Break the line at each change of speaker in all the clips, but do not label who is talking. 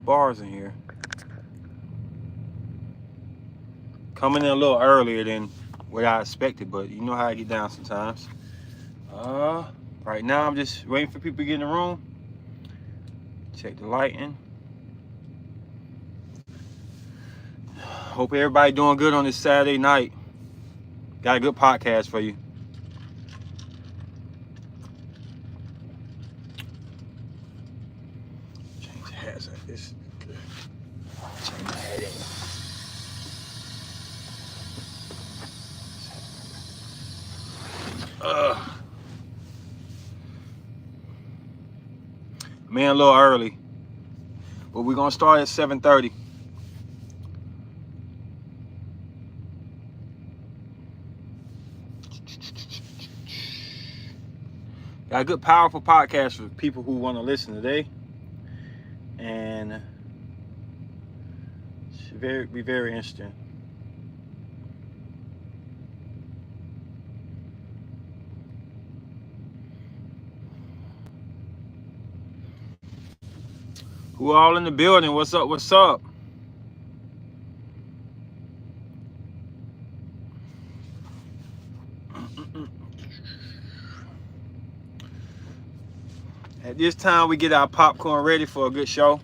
Bars in here. Coming in a little earlier than what I expected, but you know how I get down sometimes. Right now I'm just waiting for people to get in the room. Check the lighting. Hope everybody doing good on this Saturday night. Got a good podcast for you. Change the hats like this. Change the hat. Man, a little early, but we're gonna start at 7:30. Got a good, powerful podcast for people who want to listen today, and it should be very interesting. Who all in the building? What's up? What's up? At this time, we get our popcorn ready for a good show.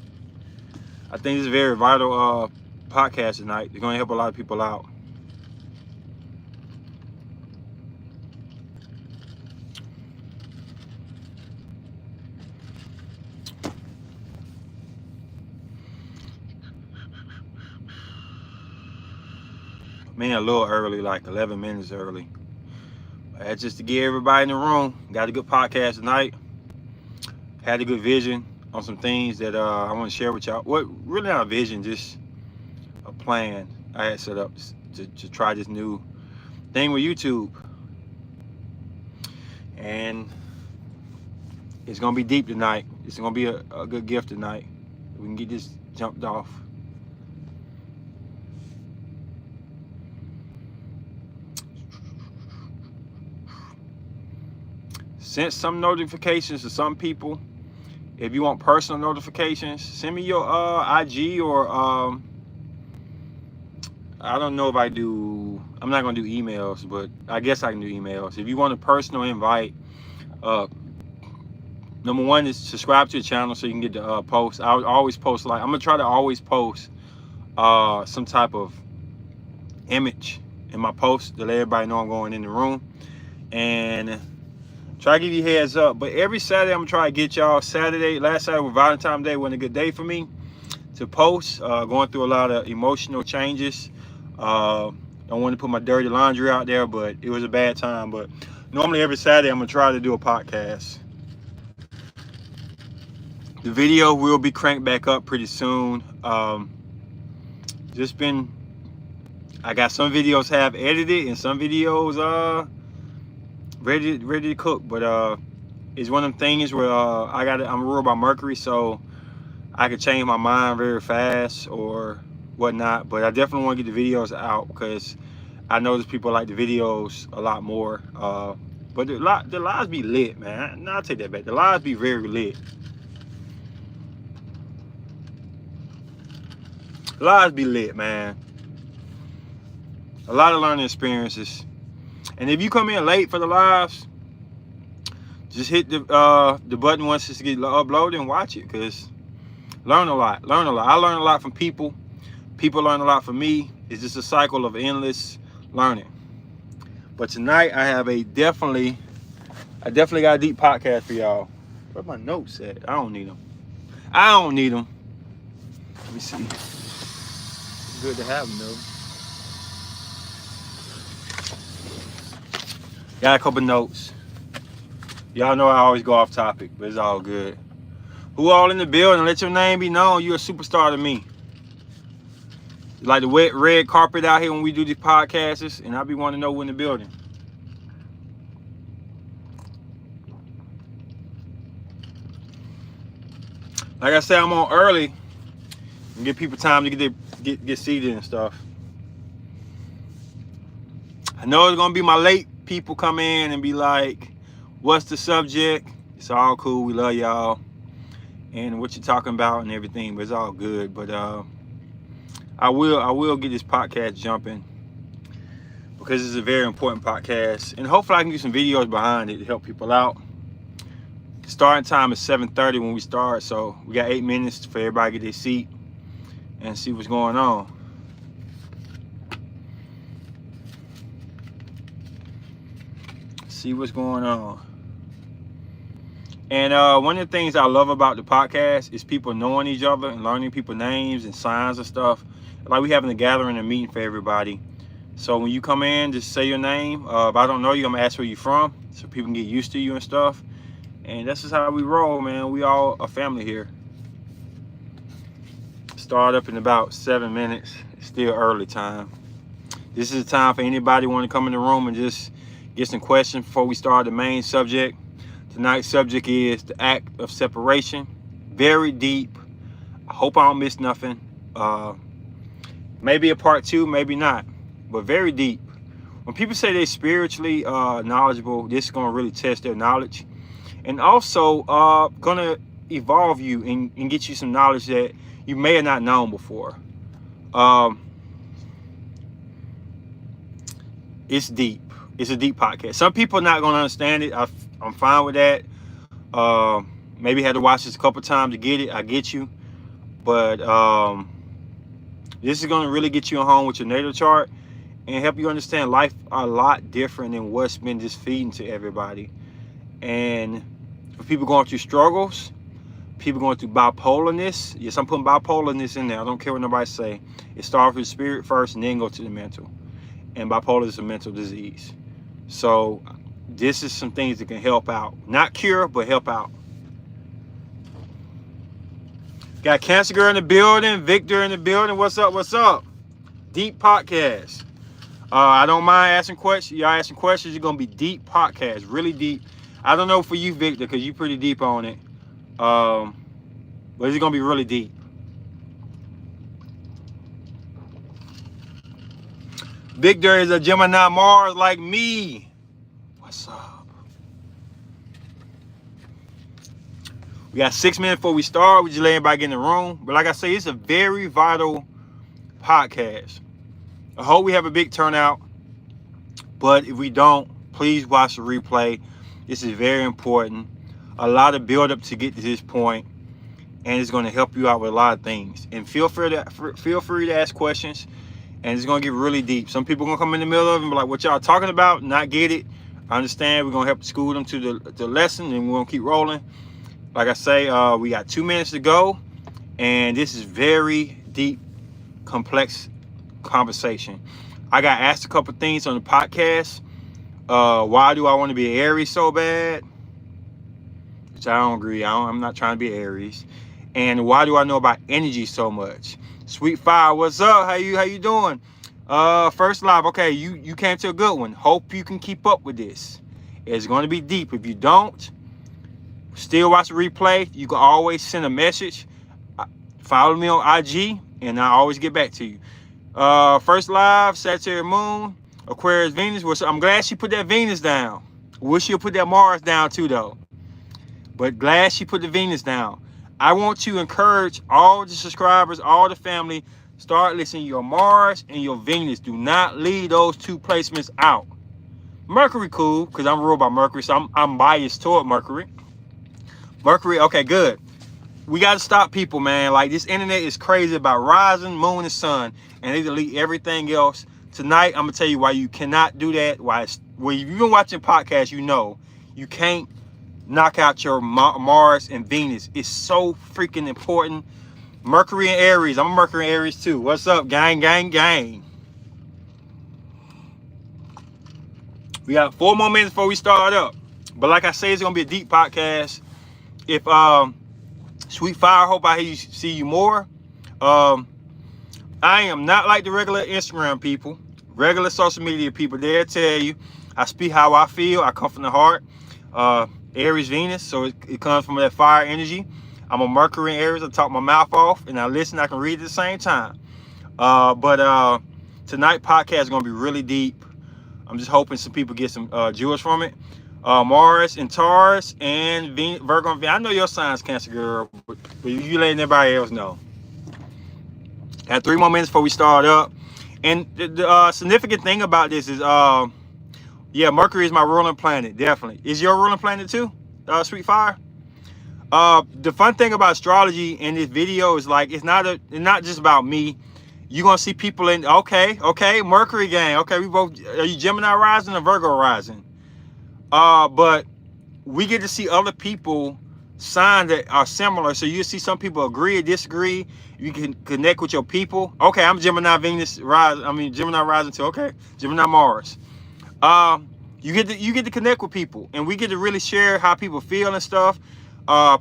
I think this is a very vital podcast tonight. It's going to help a lot of people out. Man, a little early, like 11 minutes early. That's just to get everybody in the room. Got a good podcast tonight. Had a good vision on some things that I want to share with y'all. What really not a vision, just a plan I had set up to try this new thing with YouTube. And it's gonna be deep tonight. It's gonna be a good gift tonight. We can get this jumped off. Sent some notifications to some people. If you want personal notifications, send me your IG or I don't know if I do. I'm not gonna do emails, but I guess I can do emails. If you want a personal invite, number one is subscribe to the channel so you can get the posts. I always post, like, I'm gonna try to always post some type of image in my post to let everybody know I'm going in the room, and try to give you heads up. But every Saturday I'm gonna try to get y'all. Last Saturday was Valentine's Day, wasn't a good day for me to post. Going through a lot of emotional changes. Don't want to put my dirty laundry out there, but it was a bad time. But normally every Saturday I'm gonna try to do a podcast. The video will be cranked back up pretty soon. I got some videos half edited and some videos ready to cook, but it's one of them things where I'm ruled by Mercury, so I could change my mind very fast or whatnot. But I definitely want to get the videos out because I notice people like the videos a lot more. But the lives be lit, man. No, I'll take that back. The lives be very lit. The lives be lit, man. A lot of learning experiences. And if you come in late for the lives, just hit the button once it's get uploaded and watch it, because learn a lot. I learn a lot from people. People learn a lot from me. It's just a cycle of endless learning. But tonight I definitely got a deep podcast for y'all. Where's my notes at? I don't need them. Let me see. It's good to have them though. Got a couple notes. Y'all know I always go off topic, but it's all good. Who all in the building? Let your name be known. You're a superstar to me. Like the wet red carpet out here when we do these podcasts, and I be wanting to know who in the building. Like I said, I'm on early and give people time to get seated and stuff. I know it's gonna be my late people come in and be like, what's the subject? It's all cool. We love y'all. and what you're talking about and everything, but it's all good. But I will get this podcast jumping because it's a very important podcast, and hopefully I can get some videos behind it to help people out. Starting time is 7:30 when we start, so we got 8 minutes for everybody to get their seat and see what's going on. See what's going on. And one of the things I love about the podcast is people knowing each other and learning people's names and signs and stuff. Like we having a gathering and meeting for everybody. So when you come in, just say your name. If I don't know you, I'm gonna ask where you from, so people can get used to you and stuff. And that's just how we roll, man. We all a family here. Start up in about 7 minutes. It's still early time. This is the time for anybody want to come in the room and just get some questions before we start the main subject. Tonight's subject is the act of separation. Very deep. I hope I don't miss nothing. Maybe a part 2, maybe not, but very deep. When people say they're spiritually knowledgeable, this is going to really test their knowledge, and also going to evolve you and get you some knowledge that you may have not known before. It's deep. It's a deep podcast. Some people are not going to understand it. I'm fine with that. Maybe had to watch this a couple times to get it. I get you. But this is going to really get you home with your natal chart and help you understand life a lot different than what's been just feeding to everybody. And for people going through struggles, people going through bipolarness. Yes, I'm putting bipolarness in there. I don't care what nobody say. It starts with the spirit first and then go to the mental. And bipolar is a mental disease. So this is some things that can help out. Not cure, but help out. Got Cancer Girl in the building. Victor in the building. What's up? What's up? Deep podcast. I don't mind asking questions. Y'all asking questions. It's going to be deep podcast. Really deep. I don't know for you, Victor, because you're pretty deep on it. But it's going to be really deep. Victor is a Gemini Mars like me. What's up? We got 6 minutes before we start. We just let everybody get in the room. But like I say, it's a very vital podcast. I hope we have a big turnout. But if we don't, please watch the replay. This is very important. A lot of build up to get to this point, and it's going to help you out with a lot of things. And feel free to ask questions. And it's going to get really deep. Some people are going to come in the middle of it and be like, what y'all talking about? Not get it. I understand. We're going to help school them to the lesson, and we're going to keep rolling. Like I say, we got 2 minutes to go. And this is very deep, complex conversation. I got asked a couple things on the podcast. Why do I want to be an Aries so bad? Which I don't agree. I'm not trying to be Aries. And why do I know about energy so much? Sweet Fire, what's up? How you doing? First live. Okay, you came to a good one. Hope you can keep up with this. It's going to be deep. If you don't, still watch the replay. You can always send a message. Follow me on IG, and I always get back to you. First live, Sagittarius Moon, Aquarius Venus. I'm glad she put that Venus down. Wish she'll put that Mars down too, though. But glad she put the Venus down. I want to encourage all the subscribers, all the family, start listening to your Mars and your Venus. Do not leave those 2 placements out. Mercury, cool, because I'm ruled by Mercury, so I'm biased toward Mercury. Mercury, okay, good. We got to stop people, man. Like, this internet is crazy about rising, moon, and sun, and they delete everything else. Tonight, I'm going to tell you why you cannot do that. Well, you've been watching podcasts, you know you can't knock out your Mars and Venus. It's so freaking important. Mercury and Aries. I'm a Mercury and Aries too. What's up, gang, gang, gang? We got 4 more minutes before we start up. But like I say, it's going to be a deep podcast. If Sweet Fire, hope I see you more. I am not like the regular Instagram people, regular social media people. They'll tell you I speak how I feel. I come from the heart. Aries Venus, so it comes from that fire energy. I'm a Mercury in Aries. I talk my mouth off and I listen. I can read at the same time. But tonight podcast is going to be really deep. I'm just hoping some people get some jewels from it. Mars and Taurus and Virgo and Venus. I know your sign's Cancer, girl, but you letting everybody else know. Got 3 more minutes before we start up. And the significant thing about this is, yeah, Mercury is my ruling planet, definitely. Is your ruling planet too, Sweet Fire? The fun thing about astrology in this video is like it's not just about me. You're gonna see people in okay, Mercury gang. Okay, we both are you Gemini rising or Virgo rising? But we get to see other people signs that are similar. So you see some people agree or disagree. You can connect with your people. Okay, I'm Gemini Venus rising. I mean Gemini rising too. Okay, Gemini Mars. You get to connect with people, and we get to really share how people feel and stuff.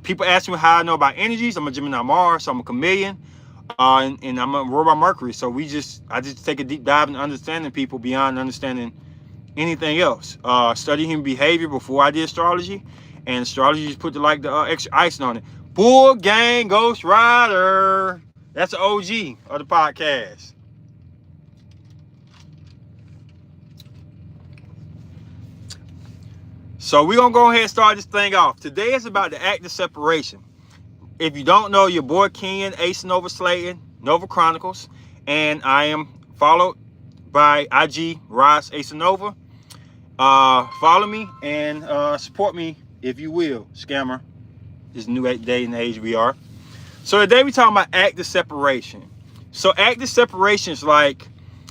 People ask me how I know about energies. I'm a Gemini Mars, so I'm a chameleon, and I'm a robot Mercury. So I just take a deep dive in understanding people beyond understanding anything else. Study human behavior before I did astrology, and astrology just put the extra icing on it. Bull Gang Ghost Rider. That's the OG of the podcast. So we're going to go ahead and start this thing off. Today is about the act of separation. If you don't know, your boy Ken, Ace Nova Slayton, Nova Chronicles, and I am followed by IG, Ross Ace Nova. Follow me and support me if you will, scammer. This new day and age we are. So today we're talking about act of separation. So act of separation is like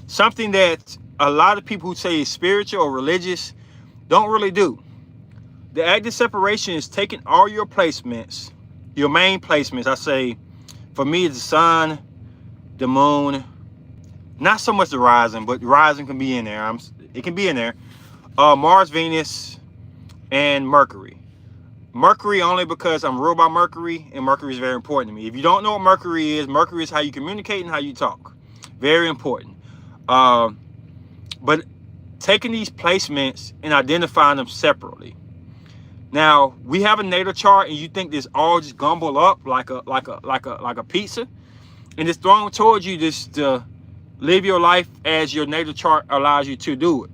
something that a lot of people who say is spiritual or religious don't really do. The act of separation is taking all your placements, your main placements. I say, for me, it's the sun, the moon, not so much the rising, but the rising can be in there. It can be in there. Mars, Venus, and Mercury. Mercury only because I'm ruled by Mercury, and Mercury is very important to me. If you don't know what Mercury is how you communicate and how you talk. Very important. But taking these placements and identifying them separately. Now, we have a natal chart, and you think this all just gumbled up like a pizza, and it's thrown towards you just to live your life as your natal chart allows you to do it.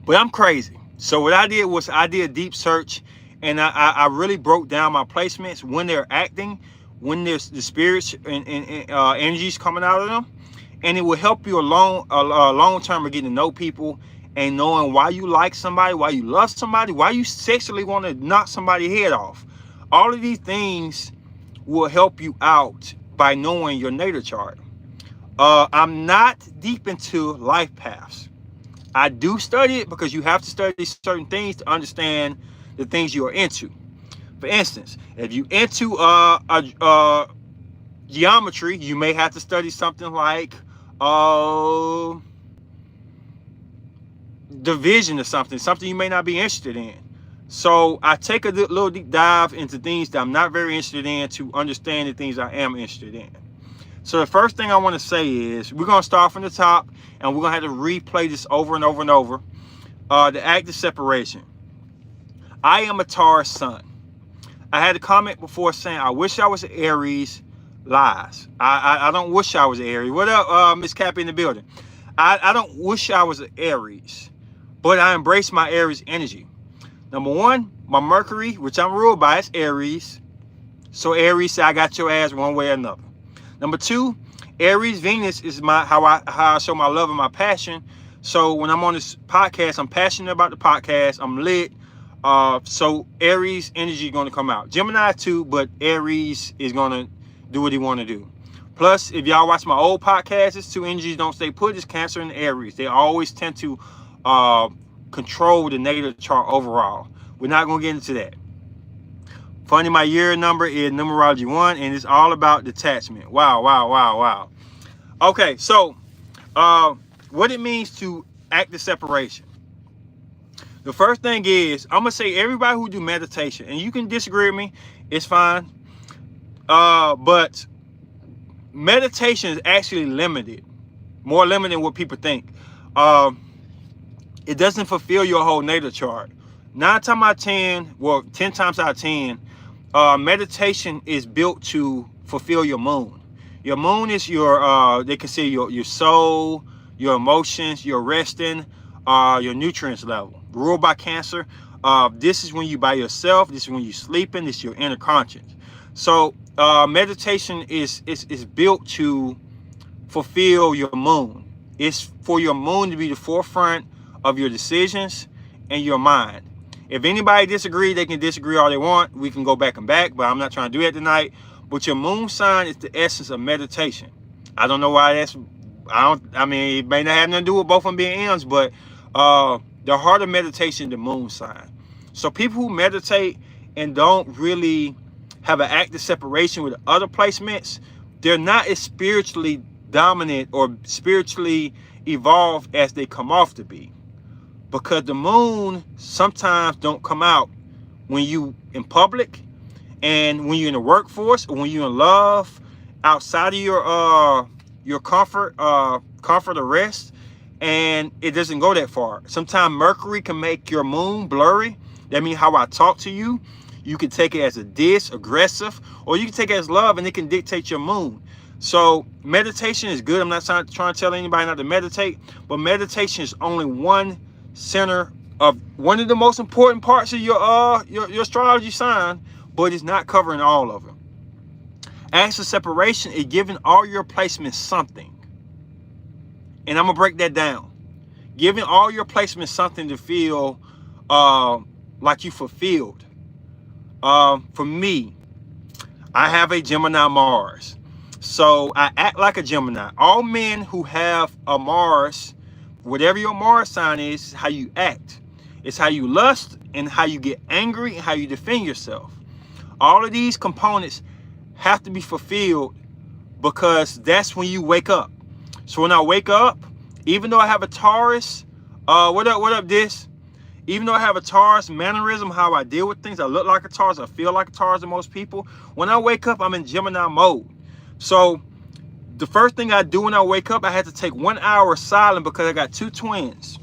But I'm crazy. So what I did was I did a deep search, and I really broke down my placements when they're acting, when there's the spirits and energies coming out of them, and it will help you a long term of getting to know people and knowing why you like somebody, why you love somebody, why you sexually want to knock somebody's head off. All of these things will help you out by knowing your natal chart. I'm not deep into life paths. I do study it because you have to study certain things to understand the things you are into. For instance, if you're into geometry, you may have to study something like division or something you may not be interested in. So I take a little deep dive into things that I'm not very interested in to understand the things I am interested in. So the first thing I want to say is we're going to start from the top, and we're going to have to replay this over and over and over. The act of separation. I am a Taurus sun. I had a comment before saying I wish I was an Aries. Lies. I don't wish I was an Aries. What up, Miss Cappy in the building? I don't wish I was an Aries, but I embrace my Aries energy. Number one, my Mercury, which I'm ruled by, is Aries. So Aries, I got your ass one way or another. Number two, Aries Venus is how I show my love and my passion. So when I'm on this podcast, I'm passionate about the podcast. I'm lit. So Aries energy is going to come out. Gemini too, but Aries is going to do what he want to do. Plus, if y'all watch my old podcasts, it's two energies don't stay put. It's Cancer and Aries. They always tend to control the natal chart overall. We're not going to get into that. Funny, my year number is numerology 1, and it's all about detachment. Wow. Okay, so what it means to act the separation. The first thing is, I'm going to say everybody who do meditation, and you can disagree with me, it's fine. But meditation is actually limited. More limited than what people think. It doesn't fulfill your whole natal chart. 9 times out of 10, well, 10 times out of 10, meditation is built to fulfill your moon. Your moon is your, they consider your soul, your emotions, your resting, your nutrients level. Ruled by Cancer. This is when you by yourself. This is when you sleeping. This is your inner conscience. So meditation is built to fulfill your moon. It's for your moon to be the forefront of your decisions and your mind. If anybody disagree, they can disagree all they want. We can go back and back, but I'm not trying to do that tonight. But your moon sign is the essence of meditation. I don't know why that's. I mean, it may not have nothing to do with both of them being M's, but the heart of meditation is the moon sign. So people who meditate and don't really have an active separation with other placements, they're not as spiritually dominant or spiritually evolved as they come off to be, because the moon sometimes don't come out when you in public, and when you're in the workforce, or when you're in love, outside of your comfort or rest, and it doesn't go that far. Sometimes Mercury can make your moon blurry. That means how I talk to you. You can take it as a diss, aggressive, or you can take it as love, and it can dictate your moon. So meditation is good. I'm not trying to tell anybody not to meditate, but meditation is only one center of one of the most important parts of your astrology sign, but it's not covering all of them. Acts of separation is giving all your placements something. And I'm gonna break that down. Giving all your placements something to feel like you fulfilled. For me, I have a Gemini Mars. So I act like a Gemini. All men who have a Mars, whatever your Mars sign is how you act. It's how you lust and how you get angry and how you defend yourself. All of these components have to be fulfilled, because that's when you wake up. So when I wake up, even though I have a Taurus, what up this? Even though I have a Taurus mannerism, how I deal with things, I look like a Taurus, I feel like a Taurus to most people. When I wake up, I'm in Gemini mode. So the first thing I do when I wake up, I had to take 1 hour silent because I got two twins.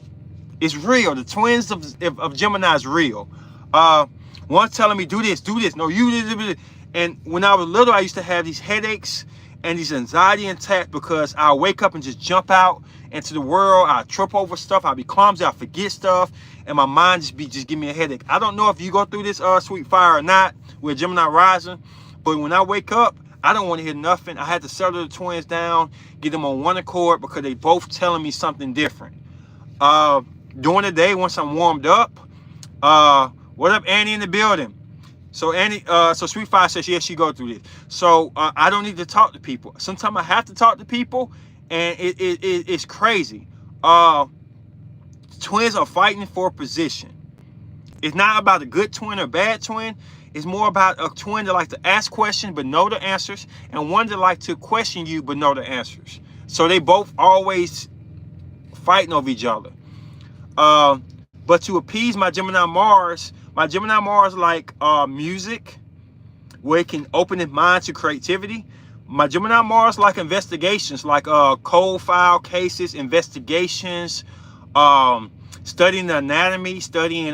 It's real. The twins of Gemini is real. One's telling me, do this. No, you do. And when I was little, I used to have these headaches and these anxiety attacks because I wake up and just jump out into the world. I trip over stuff. I be clumsy. I forget stuff. And my mind just give me a headache. I don't know if you go through this Sweet Fire or not with Gemini rising, but when I wake up, I don't want to hear nothing. I had to settle the twins down, get them on one accord because they both telling me something different. During the day, once I'm warmed up, what up, Annie in the building? So Annie, so Sweet Fire says, yes, she go through this. So I don't need to talk to people. Sometimes I have to talk to people, and it's crazy. Twins are fighting for a position. It's not about a good twin or bad twin. It's more about a twin that like to ask questions but know the answers, and one that like to question you but know the answers. So they both always fighting over each other. But to appease my Gemini Mars like music, where it can open its mind to creativity. My Gemini Mars like investigations, like cold file cases, investigations, studying the anatomy, studying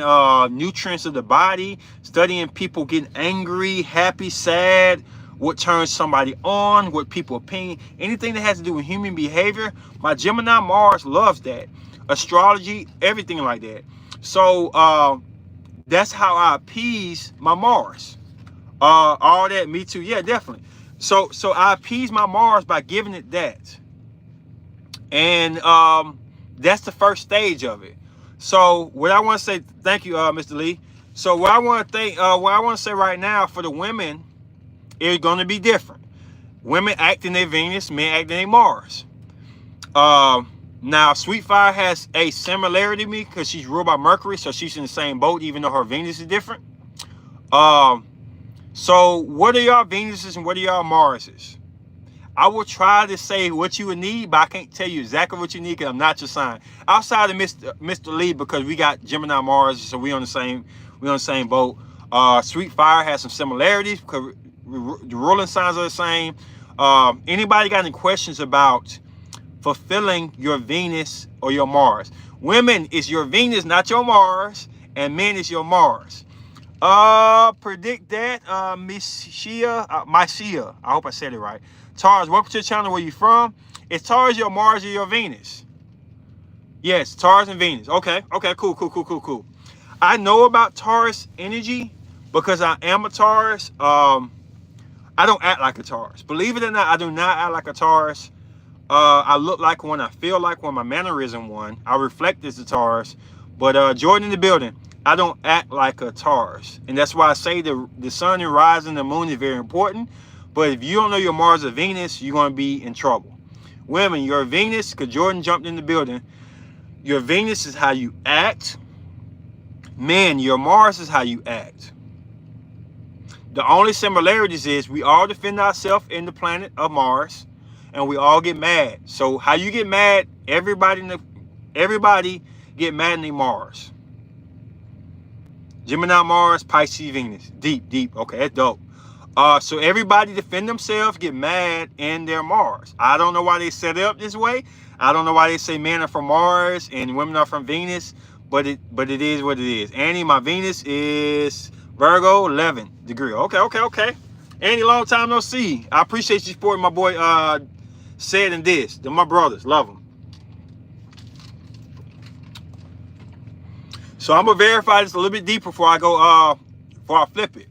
nutrients of the body, studying people getting angry, happy, sad, what turns somebody on, what people opinion, anything that has to do with human behavior. My Gemini Mars loves that. Astrology, everything like that. So that's how I appease my Mars. All that, me too. Yeah, definitely. So I appease my Mars by giving it that. And that's the first stage of it. So what I want to say, thank you, Mr. Lee. So what I want to say right now for the women is going to be different. Women act in their Venus, men act in their Mars. Now, Sweet Fire has a similarity to me because she's ruled by Mercury, so she's in the same boat, even though her Venus is different. So what are y'all Venuses and what are y'all Marses? I will try to say what you would need, but I can't tell you exactly what you need because I'm not your sign. Outside of Mr. Lee, because we got Gemini Mars, so we on the same boat. Sweet Fire has some similarities because the ruling signs are the same. Anybody got any questions about fulfilling your Venus or your Mars? Women, is your Venus, not your Mars, and men is your Mars. Predict that, Miss Shia, Shia. I hope I said it right. Taurus, welcome to the channel. Where you from? Is Taurus your Mars or your Venus? Yes, Taurus and Venus. Okay, cool. I know about Taurus energy because I am a Taurus. I don't act like a Taurus. Believe it or not, I do not act like a Taurus. I look like one. I feel like one. My mannerism one. I reflect as a Taurus. But Jordan in the building, I don't act like a Taurus. And that's why I say the sun and rising the moon is very important. But if you don't know your Mars or Venus, you're going to be in trouble. Women, your Venus, because Jordan jumped in the building, your Venus is how you act. Men, your Mars is how you act. The only similarities is we all defend ourselves in the planet of Mars, and we all get mad. So how you get mad? Everybody get mad in their Mars. Gemini, Mars, Pisces, Venus. Deep. Okay, that's dope. So everybody defend themselves, get mad in their Mars. I don't know why they set it up this way. I don't know why they say men are from Mars and women are from Venus, but it is what it is. Annie, my Venus is Virgo, 11 degree. Okay. Annie, long time no see. I appreciate you supporting my boy Said and This. They're my brothers. Love them. So I'm gonna verify this a little bit deeper before I go before I flip it.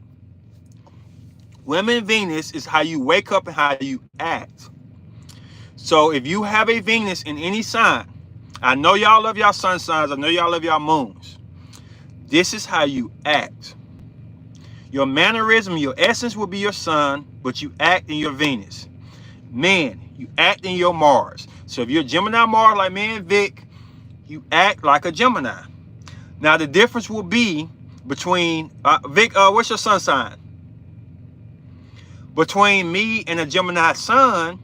Women Venus is how you wake up and how you act. So if you have a Venus in any sign, I know y'all love y'all sun signs, I know y'all love y'all moons. This is how you act. Your mannerism, your essence will be your sun, but you act in your Venus. Men, you act in your Mars. So if you're Gemini Mars like me and Vic, you act like a Gemini. Now the difference will be between Vic, what's your sun sign? Between me and a Gemini sun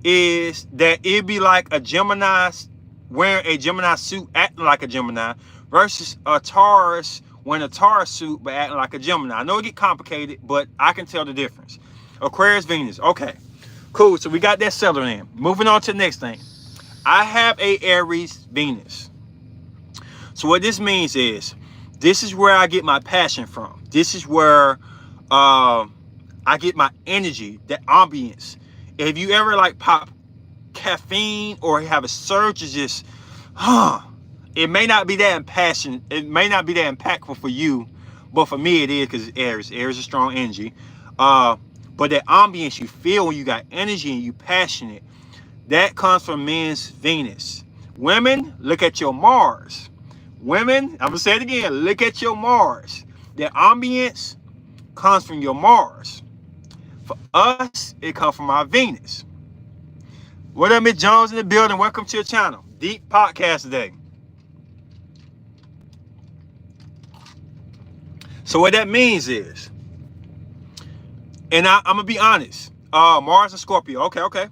is that it'd be like a Gemini wearing a Gemini suit acting like a Gemini versus a Taurus wearing a Taurus suit but acting like a Gemini. I know it get complicated, but I can tell the difference. Aquarius, Venus. Okay, cool. So we got that settled in. Moving on to the next thing. I have a Aries Venus. So what this means is, this is where I get my passion from. This is where I get my energy, that ambience. If you ever like pop caffeine or have a surge of just, it may not be that impassioned, it may not be that impactful for you, but for me it is because it's Aries. Aries is strong energy. But that ambience you feel when you got energy and you passionate, that comes from men's Venus. Women, look at your Mars. Women, I'm gonna say it again, look at your Mars. That ambience comes from your Mars. For us, it comes from our Venus. What up, Miss Jones in the building? Welcome to your channel. Deep podcast today. So what that means is, and I'm gonna be honest, Mars and Scorpio. Okay.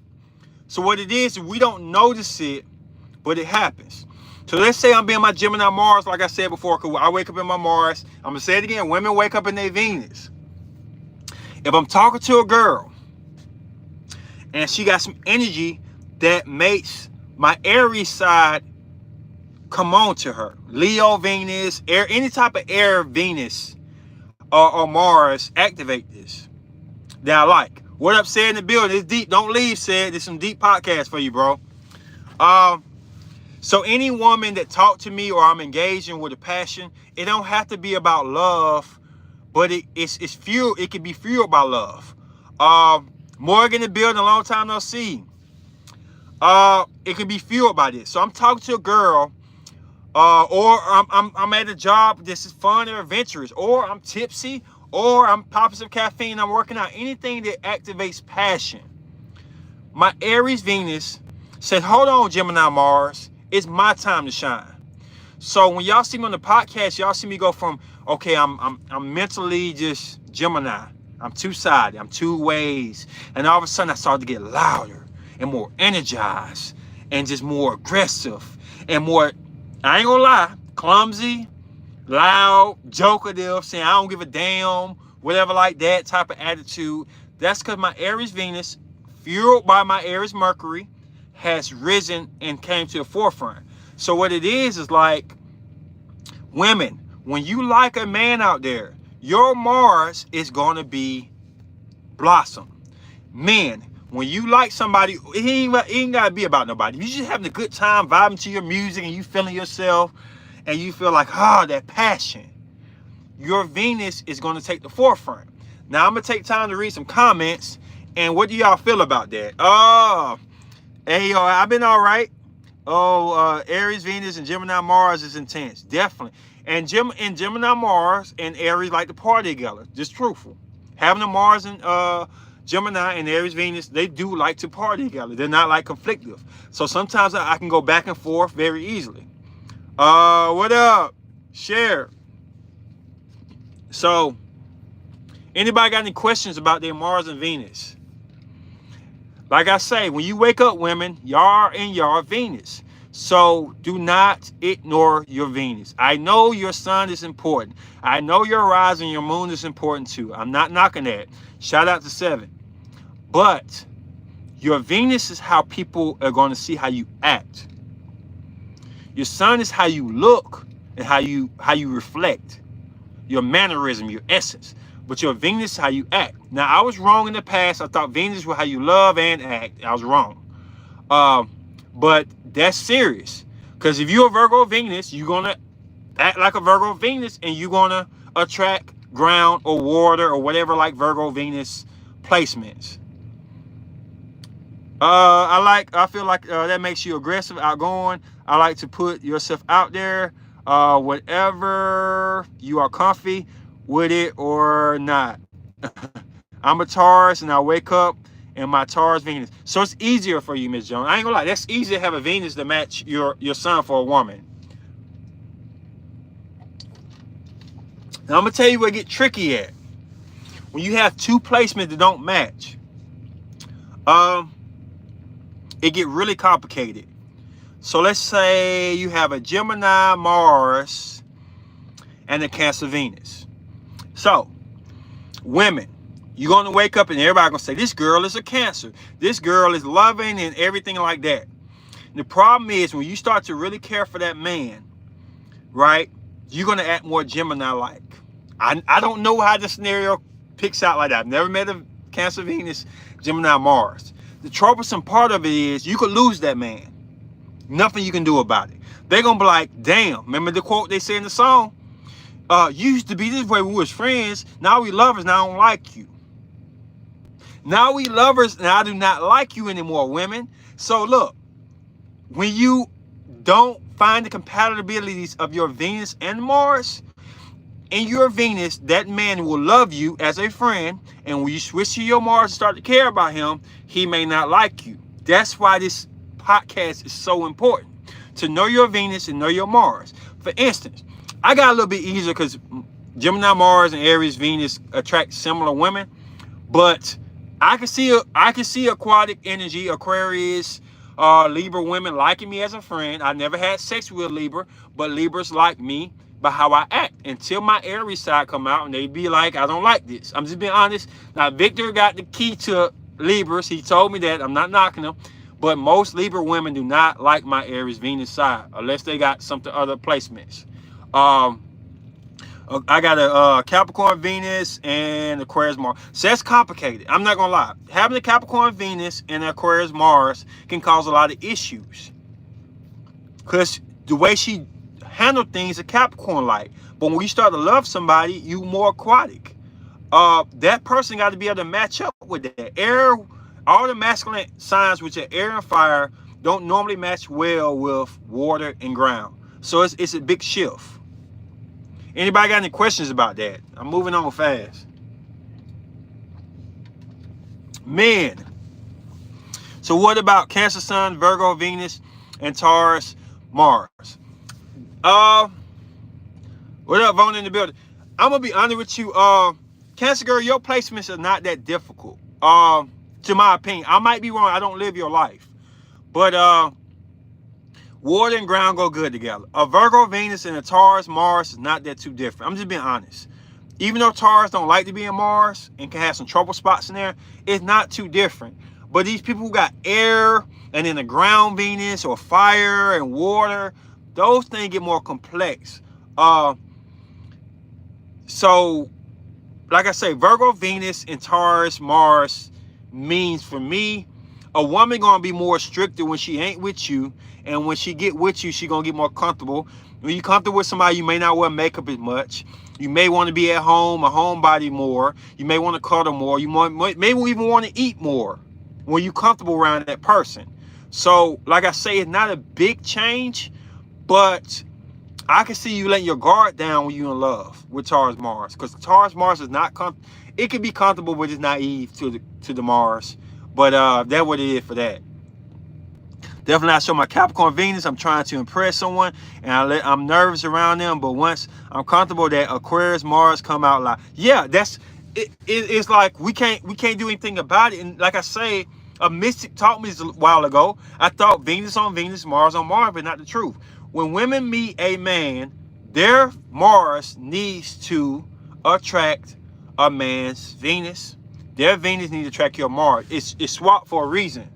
So what it is, we don't notice it, but it happens. So let's say I'm being my Gemini Mars, like I said before, because I wake up in my Mars. I'm gonna say it again, women wake up in their Venus. If I'm talking to a girl and she got some energy that makes my Aries side come on to her, Leo Venus, air, any type of air Venus or Mars, activate this that I like. What up, Said in the building? It's deep. Don't leave, Said. There's some deep podcasts for you, bro. So any woman that talk to me or I'm engaging with a passion, it don't have to be about love, but it's fuel. It can be fueled by love. Morgan in the building, a long time no see. It can be fueled by this. So I'm talking to a girl, or I'm at a job. This is fun or adventurous, or I'm tipsy, or I'm popping some caffeine. I'm working out. Anything that activates passion. My Aries Venus said, "Hold on, Gemini Mars. It's my time to shine." So when y'all see me on the podcast, y'all see me go from, okay, I'm mentally just Gemini. I'm two-sided. I'm two ways. And all of a sudden I started to get louder and more energized and just more aggressive and more, I ain't gonna lie, clumsy, loud, jokative, saying I don't give a damn, whatever, like that type of attitude. That's because my Aries Venus, fueled by my Aries Mercury, has risen and came to the forefront. So what it is like, women, when you like a man out there, your Mars is going to be blossom. Men, when you like somebody, it ain't got to be about nobody. You just having a good time, vibing to your music, and you feeling yourself, and you feel like, that passion. your Venus is going to take the forefront. Now I'm gonna take time to read some comments, and what do y'all feel about that? Oh, hey, I've been all right. Oh, Aries, Venus, and Gemini, Mars is intense, definitely. And Gemini, Mars, and Aries like to party together. Just truthful. Having a Mars and Gemini and Aries, Venus, they do like to party together. They're not like conflictive. So sometimes I can go back and forth very easily. What up? Share. So, anybody got any questions about their Mars and Venus? Like I say, when you wake up, women, y'all are in your Venus. So do not ignore your Venus. I know your sun is important. I know your rise and your moon is important too. I'm not knocking that. Shout out to 7. But your Venus is how people are going to see how you act. Your sun is how you look and how you reflect. Your mannerism, your essence. But your Venus is how you act. Now, I was wrong in the past. I thought Venus was how you love and act. I was wrong. But that's serious. Because if you're a Virgo Venus, you're going to act like a Virgo Venus, and you're going to attract ground or water or whatever like Virgo Venus placements. I feel like that makes you aggressive, outgoing. I like to put yourself out there. Whatever you are comfy with it or not. I'm a Taurus, and I wake up in my Taurus Venus. So it's easier for you, Miss Jones. I ain't gonna lie, that's easy to have a Venus to match your sun for a woman. Now I'm gonna tell you where it get tricky at. When you have two placements that don't match, it get really complicated. So let's say you have a Gemini Mars and a Cancer Venus. So, women, you're going to wake up and everybody going to say, this girl is a Cancer. This girl is loving and everything like that. The problem is when you start to really care for that man, right, you're going to act more Gemini-like. I don't know how the scenario picks out like that. I've never met a Cancer Venus, Gemini Mars. The troublesome part of it is you could lose that man. Nothing you can do about it. They're going to be like, damn, remember the quote they say in the song? You used to be this way when we was friends. Now we lovers, now I don't like you. Now we lovers, and I do not like you anymore, women. So look, when you don't find the compatibilities of your Venus and Mars, in your Venus, that man will love you as a friend. And when you switch to your Mars and start to care about him, he may not like you. That's why this podcast is so important. To know your Venus and know your Mars. For instance, I got a little bit easier because Gemini, Mars, and Aries, Venus attract similar women. But I can see aquatic energy, Aquarius, Libra women liking me as a friend. I never had sex with a Libra, but Libras like me by how I act until my Aries side come out and they be like, I don't like this. I'm just being honest. Now, Victor got the key to Libras. He told me that. I'm not knocking him. But most Libra women do not like my Aries Venus side unless they got something other placements. I got a Capricorn Venus and Aquarius Mars. So that's complicated. I'm not going to lie. Having a Capricorn Venus and Aquarius Mars can cause a lot of issues. Because the way she handled things are Capricorn-like. But when you start to love somebody, you more aquatic. That person got to be able to match up with that. Air, all the masculine signs, which are air and fire, don't normally match well with water and ground. So it's a big shift. Anybody got any questions about that? I'm moving on fast. Men. So what about Cancer Sun, Virgo Venus, and Taurus Mars? What up, Vaughn in the building? I'm gonna be honest with you. Cancer girl, your placements are not that difficult. To my opinion, I might be wrong. I don't live your life, but water and ground go good together. A Virgo Venus and a Taurus Mars is not that too different. I'm just being honest. Even though Taurus don't like to be in Mars and can have some trouble spots in there, it's not too different. But these people who got air and then the ground Venus or fire and water, those things get more complex. So, like I say, Virgo Venus and Taurus Mars means for me, a woman gonna be more stricter when she ain't with you, and when she get with you, she gonna get more comfortable. When you comfortable with somebody, you may not wear makeup as much. You may want to be at home, a homebody more. You may want to cuddle more. You may even want to eat more when you're comfortable around that person. So, like I say, it's not a big change, but I can see you letting your guard down when you're in love with Taurus Mars, because Taurus Mars is not it can be comfortable, but it's naive to the Mars. But that's what it is for that. Definitely, I show my Capricorn Venus. I'm trying to impress someone, and I'm nervous around them. But once I'm comfortable, that Aquarius Mars come out like, yeah, that's it. It's like we can't do anything about it. And like I say, a mystic taught me this a while ago. I thought Venus on Venus, Mars on Mars, but not the truth. When women meet a man, their Mars needs to attract a man's Venus. Their Venus needs to attract your Mars. It's swapped for a reason.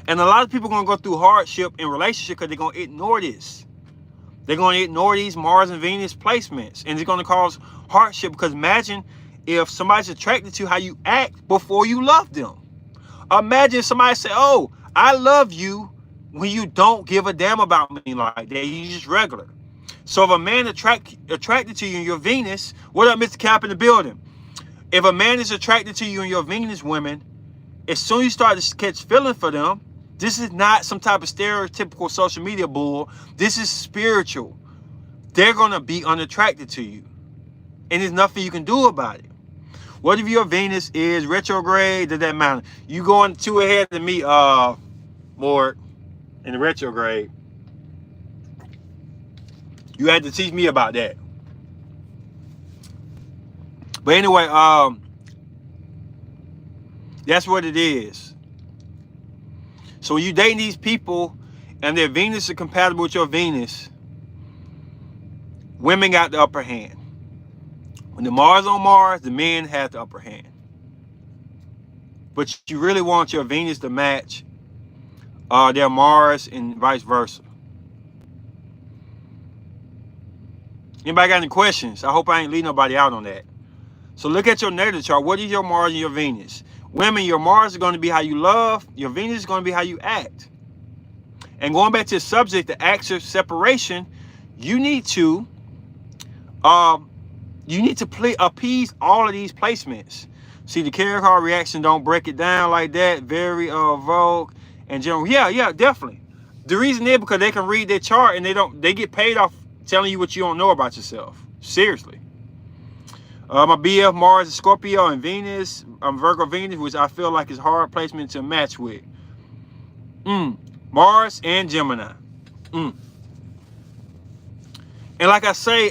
And a lot of people are going to go through hardship in relationship because they're going to ignore this. They're going to ignore these Mars and Venus placements. And it's going to cause hardship, because imagine if somebody's attracted to how you act before you love them. Imagine somebody say, oh, I love you, when you don't give a damn about me like that. You just regular. So if a man attracted to you in your Venus, what up, Mr. Cap in the building? If a man is attracted to you in your Venus, women, as soon as you start to catch feeling for them, this is not some type of stereotypical social media bull. This is spiritual. They're going to be unattracted to you. And there's nothing you can do about it. What if your Venus is retrograde? Does that matter? You going too ahead of me, Lord, in the retrograde. You had to teach me about that. But anyway, that's what it is. So when you dating these people and their Venus is compatible with your Venus, women got the upper hand. When the Mars on Mars, the men have the upper hand. But you really want your Venus to match their Mars and vice versa. Anybody got any questions? I hope I ain't leave nobody out on that. So look at your natal chart. What is your Mars and your Venus? Women, your Mars is going to be how you love. Your Venus is going to be how you act. And going back to the subject, the acts of separation, you need to appease all of these placements. See, the Carrier card reaction don't break it down like that. Very vogue and general. Yeah, definitely. The reason is because they can read their chart and they get paid off telling you what you don't know about yourself. Seriously. My BF Mars is Scorpio and Venus. I'm Virgo Venus, which I feel like is hard placement to match with. Mars and Gemini. And like I say,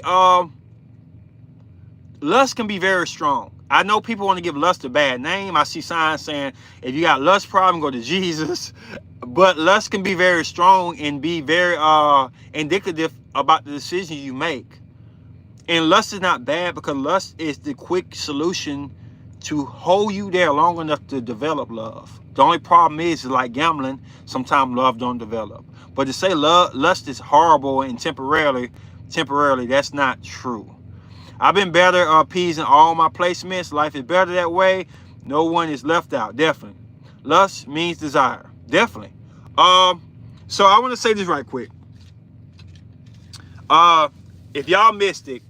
lust can be very strong. I know people want to give lust a bad name. I see signs saying if you got lust problem, go to Jesus. But lust can be very strong and be very indicative about the decisions you make. And lust is not bad, because lust is the quick solution to hold you there long enough to develop love. The only problem is like gambling, sometimes love don't develop. But to say lust is horrible and temporarily, that's not true. I've been better appeasing all my placements. Life is better that way. No one is left out. Definitely. Lust means desire. Definitely. So I want to say this right quick. If y'all missed it,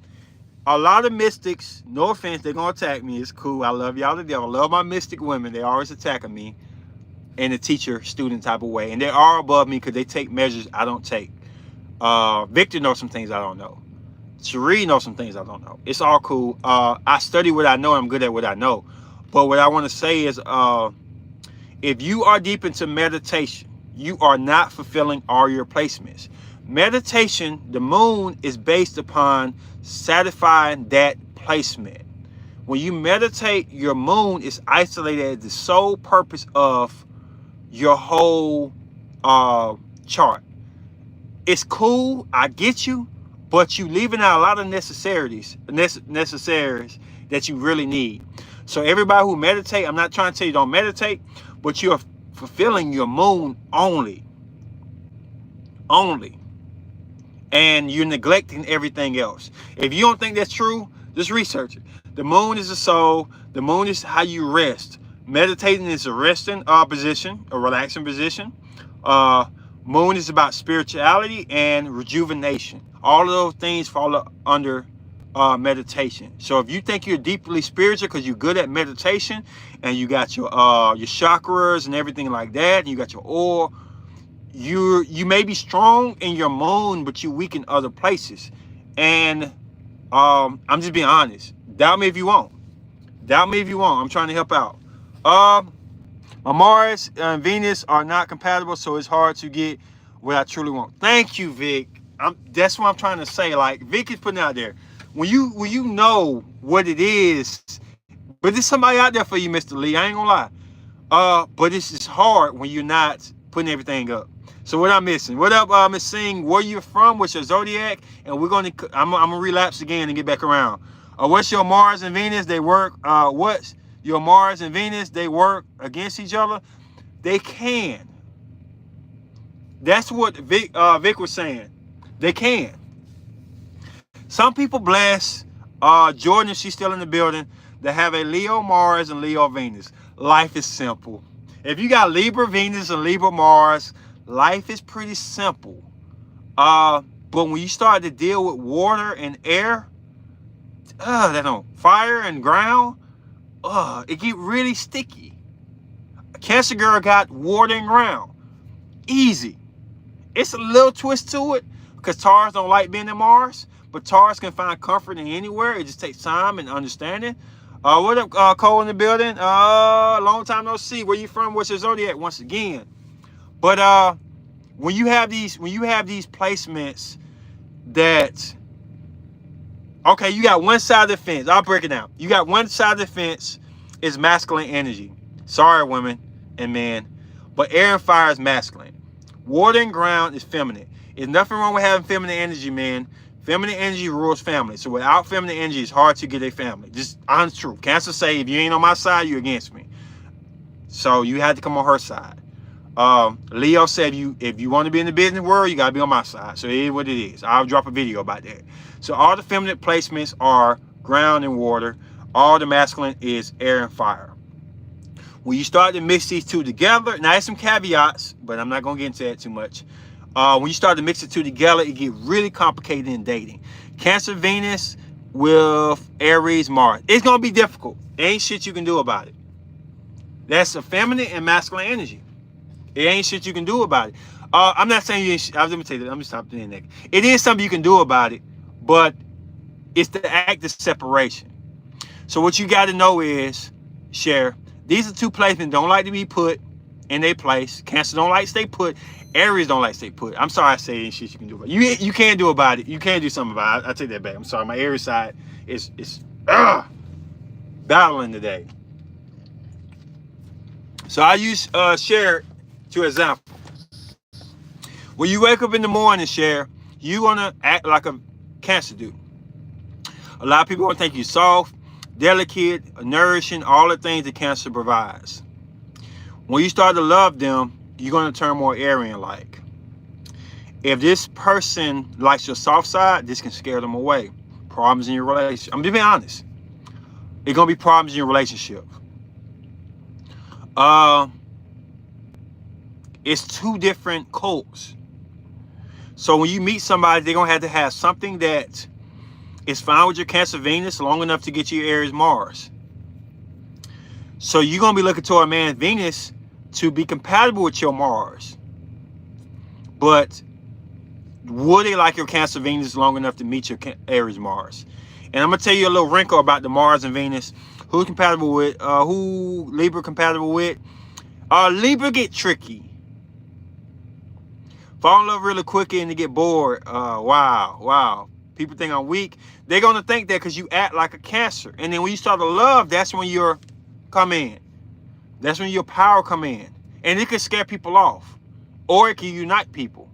a lot of mystics, no offense, they're going to attack me. It's cool. I love y'all to death. I love my mystic women. They always attacking me in a teacher-student type of way. And they are above me because they take measures I don't take. Victor knows some things I don't know. Cherie knows some things I don't know. It's all cool. I study what I know, and I'm good at what I know. But what I want to say is, if you are deep into meditation, you are not fulfilling all your placements. Meditation, the moon, is based upon satisfying that placement. When you meditate, your moon is isolated as the sole purpose of your whole chart. It's cool, I get you, but you leaving out a lot of necessaries that you really need. So everybody who meditate, I'm not trying to tell you don't meditate, but you're fulfilling your moon only. And you're neglecting everything else. If you don't think that's true, just research it. The moon is the soul. The moon is how you rest. Meditating is a resting position, a relaxing position. Moon is about spirituality and rejuvenation. All of those things fall under meditation. So if you think you're deeply spiritual because you're good at meditation and you got your chakras and everything like that, and you got your oil, you may be strong in your moon, but you weak in other places. And I'm just being honest. Doubt me if you want. Doubt me if you want. I'm trying to help out. My Mars and Venus are not compatible, so it's hard to get what I truly want. Thank you, Vic. That's what I'm trying to say. Like Vic is putting out there. When you know what it is, but there's somebody out there for you, Mr. Lee. I ain't gonna lie. But it's just hard when you're not putting everything up. So what I'm missing? What up, Miss Singh? Where you from? What's your zodiac? And I'm gonna relapse again and get back around. What's your Mars and Venus? They work. What's your Mars and Venus? They work against each other. They can. That's what Vic was saying. They can. Some people bless Jordan, if she's still in the building, that have a Leo Mars and Leo Venus. Life is simple. If you got Libra Venus and Libra Mars, life is pretty simple. But when you start to deal with water and air, fire and ground, it get really sticky. Cancer girl got water and ground. Easy. It's a little twist to it because Taurus don't like being in Mars, but Taurus can find comfort in anywhere. It just takes time and understanding. What up, Cole in the building? Long time no see. Where you from? What's your zodiac? Once again. But when you have these placements that, okay, you got one side of the fence. I'll break it down. You got one side of the fence is masculine energy. Sorry, women and men, but air and fire is masculine. Water and ground is feminine. There's nothing wrong with having feminine energy, man. Feminine energy rules family. So without feminine energy, it's hard to get a family. Just honest truth. Cancer say, if you ain't on my side, you're against me. So you had to come on her side. Leo said, if you want to be in the business world, you got to be on my side. So it is what it is. I'll drop a video about that. So all the feminine placements are ground and water. All the masculine is air and fire. When you start to mix these two together, now there's some caveats, but I'm not going to get into that too much. When you start to mix the two together, it get really complicated in dating. Cancer Venus with Aries Mars. It's going to be difficult. There ain't shit you can do about it. That's a feminine and masculine energy. It ain't shit you can do about it. I'm not saying you ain't. Let me tell you that. Let me stop doing that. It is something you can do about it, but it's the act of separation. So what you got to know is, Cher, these are two placements don't like to be put in their place. Cancer don't like to stay put. Aries don't like to stay put. I'm sorry I say ain't shit you can do about it. You can't do about it. You can't do something about it. I take that back. I'm sorry. My Aries side is battling today. So I use Cher to example. When you wake up in the morning, Cher, you're gonna act like a Cancer do. A lot of people gonna think you soft, delicate, nourishing, all the things that Cancer provides. When you start to love them, you're gonna turn more Aryan-like. If this person likes your soft side, this can scare them away. Problems in your relationship. I'm just being honest. It's gonna be problems in your relationship. It's two different cults. So when you meet somebody, they're gonna have to have something that is fine with your Cancer Venus long enough to get you Aries Mars. So you're gonna be looking toward a man Venus to be compatible with your Mars. But would they like your Cancer Venus long enough to meet your Aries Mars? And I'm gonna tell you a little wrinkle about the Mars and Venus. Who's compatible with? Who Libra compatible with? Libra get tricky. Fall in love really quickly and they get bored. Wow. People think I'm weak. They're gonna think that because you act like a Cancer. And then when you start to love, that's when you're come in. That's when your power come in. And it can scare people off. Or it can unite people.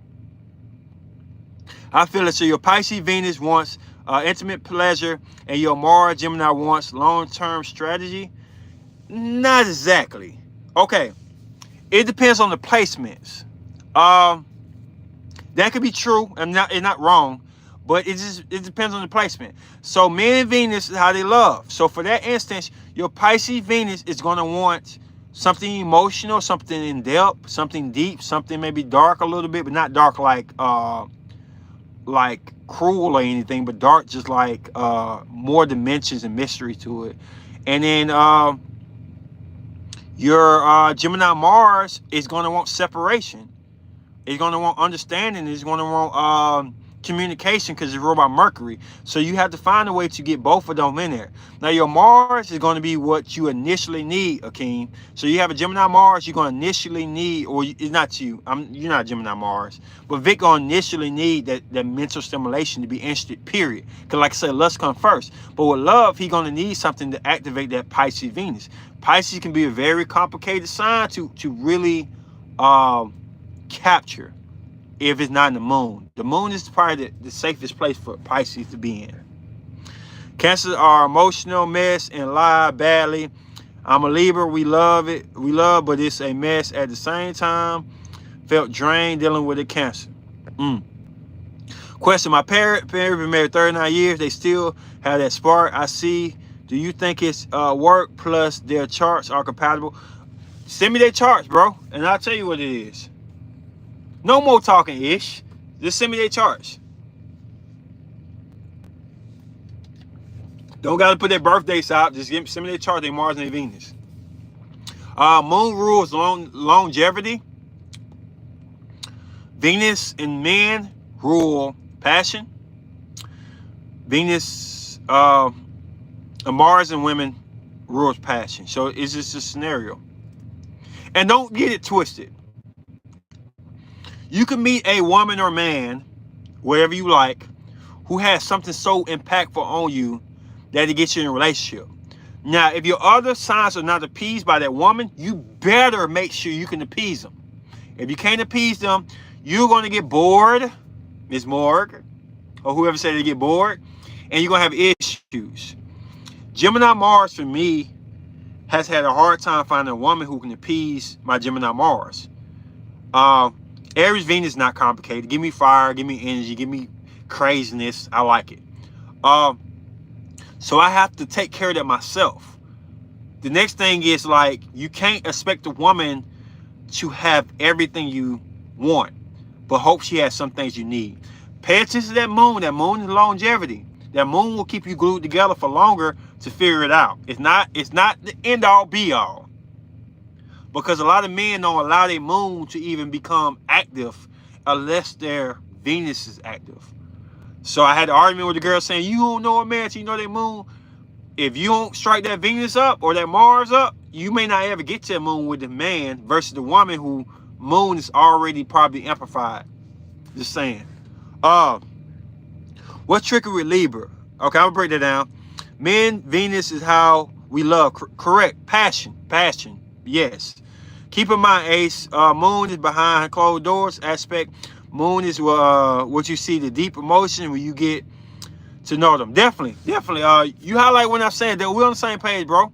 I feel it. So your Pisces Venus wants intimate pleasure and your Mars Gemini wants long-term strategy. Not exactly. Okay. It depends on the placements. That could be true and it's not wrong, but it depends on the placement. So men and Venus is how they love. So for that instance, your Pisces Venus is going to want something emotional, something in depth, something deep, something maybe dark a little bit, but not dark like cruel or anything, but dark just like more dimensions and mystery to it. And then your Gemini Mars is going to want separation. It's going to want understanding. It's going to want communication because it's ruled by Mercury. So you have to find a way to get both of them in there. Now your Mars is going to be what you initially need, Akeem. So you have a Gemini Mars, you're going to initially need, or it's not you. You're not Gemini Mars, but Vic going to initially need that mental stimulation to be interested. Period. Because like I said, lust comes first. But with love, he's going to need something to activate that Pisces Venus. Pisces can be a very complicated sign to really capture if it's not in the moon. The moon is probably the safest place for Pisces to be in. Cancers are emotional mess and lie badly. I'm a Libra. We love it. We love, but it's a mess at the same time. Felt drained dealing with a Cancer. Question: my parents been married 39 years. They still have that spark. I see. Do you think it's work plus their charts are compatible? Send me their charts, bro, and I'll tell you what it is. No more talking ish. Just send me their charts. Don't got to put their birthdays out. Just send me their chart, their Mars and their Venus. Moon rules longevity. Venus and men rule passion. Venus, Mars and women rules passion. So it's just a scenario. And don't get it twisted. You can meet a woman or man, wherever you like, who has something so impactful on you that it gets you in a relationship. Now, if your other signs are not appeased by that woman, you better make sure you can appease them. If you can't appease them, you're going to get bored, Ms. Morg, or whoever said they get bored, and you're going to have issues. Gemini Mars, for me, has had a hard time finding a woman who can appease my Gemini Mars. Aries Venus is not complicated. Give me fire, give me energy, give me craziness. I like it. So I have to take care of that myself. The next thing is, like, you can't expect a woman to have everything you want, but hope she has some things you need. Pay attention to that moon. That moon is longevity. That moon will keep you glued together for longer to figure it out. It's not the end all be all. Because a lot of men don't allow their moon to even become active unless their Venus is active. So I had an argument with the girl saying, you don't know a man till you know their moon. If you don't strike that Venus up or that Mars up, you may not ever get to that moon with the man versus the woman who moon is already probably amplified. Just saying. What trickery with Libra? Okay, I'm gonna break that down. Men, Venus is how we love. Correct. Passion. Yes. Keep in mind, Ace, moon is behind closed doors aspect. Moon is what you see, the deep emotion when you get to know them. Definitely. You highlight when I'm saying that we're on the same page, bro.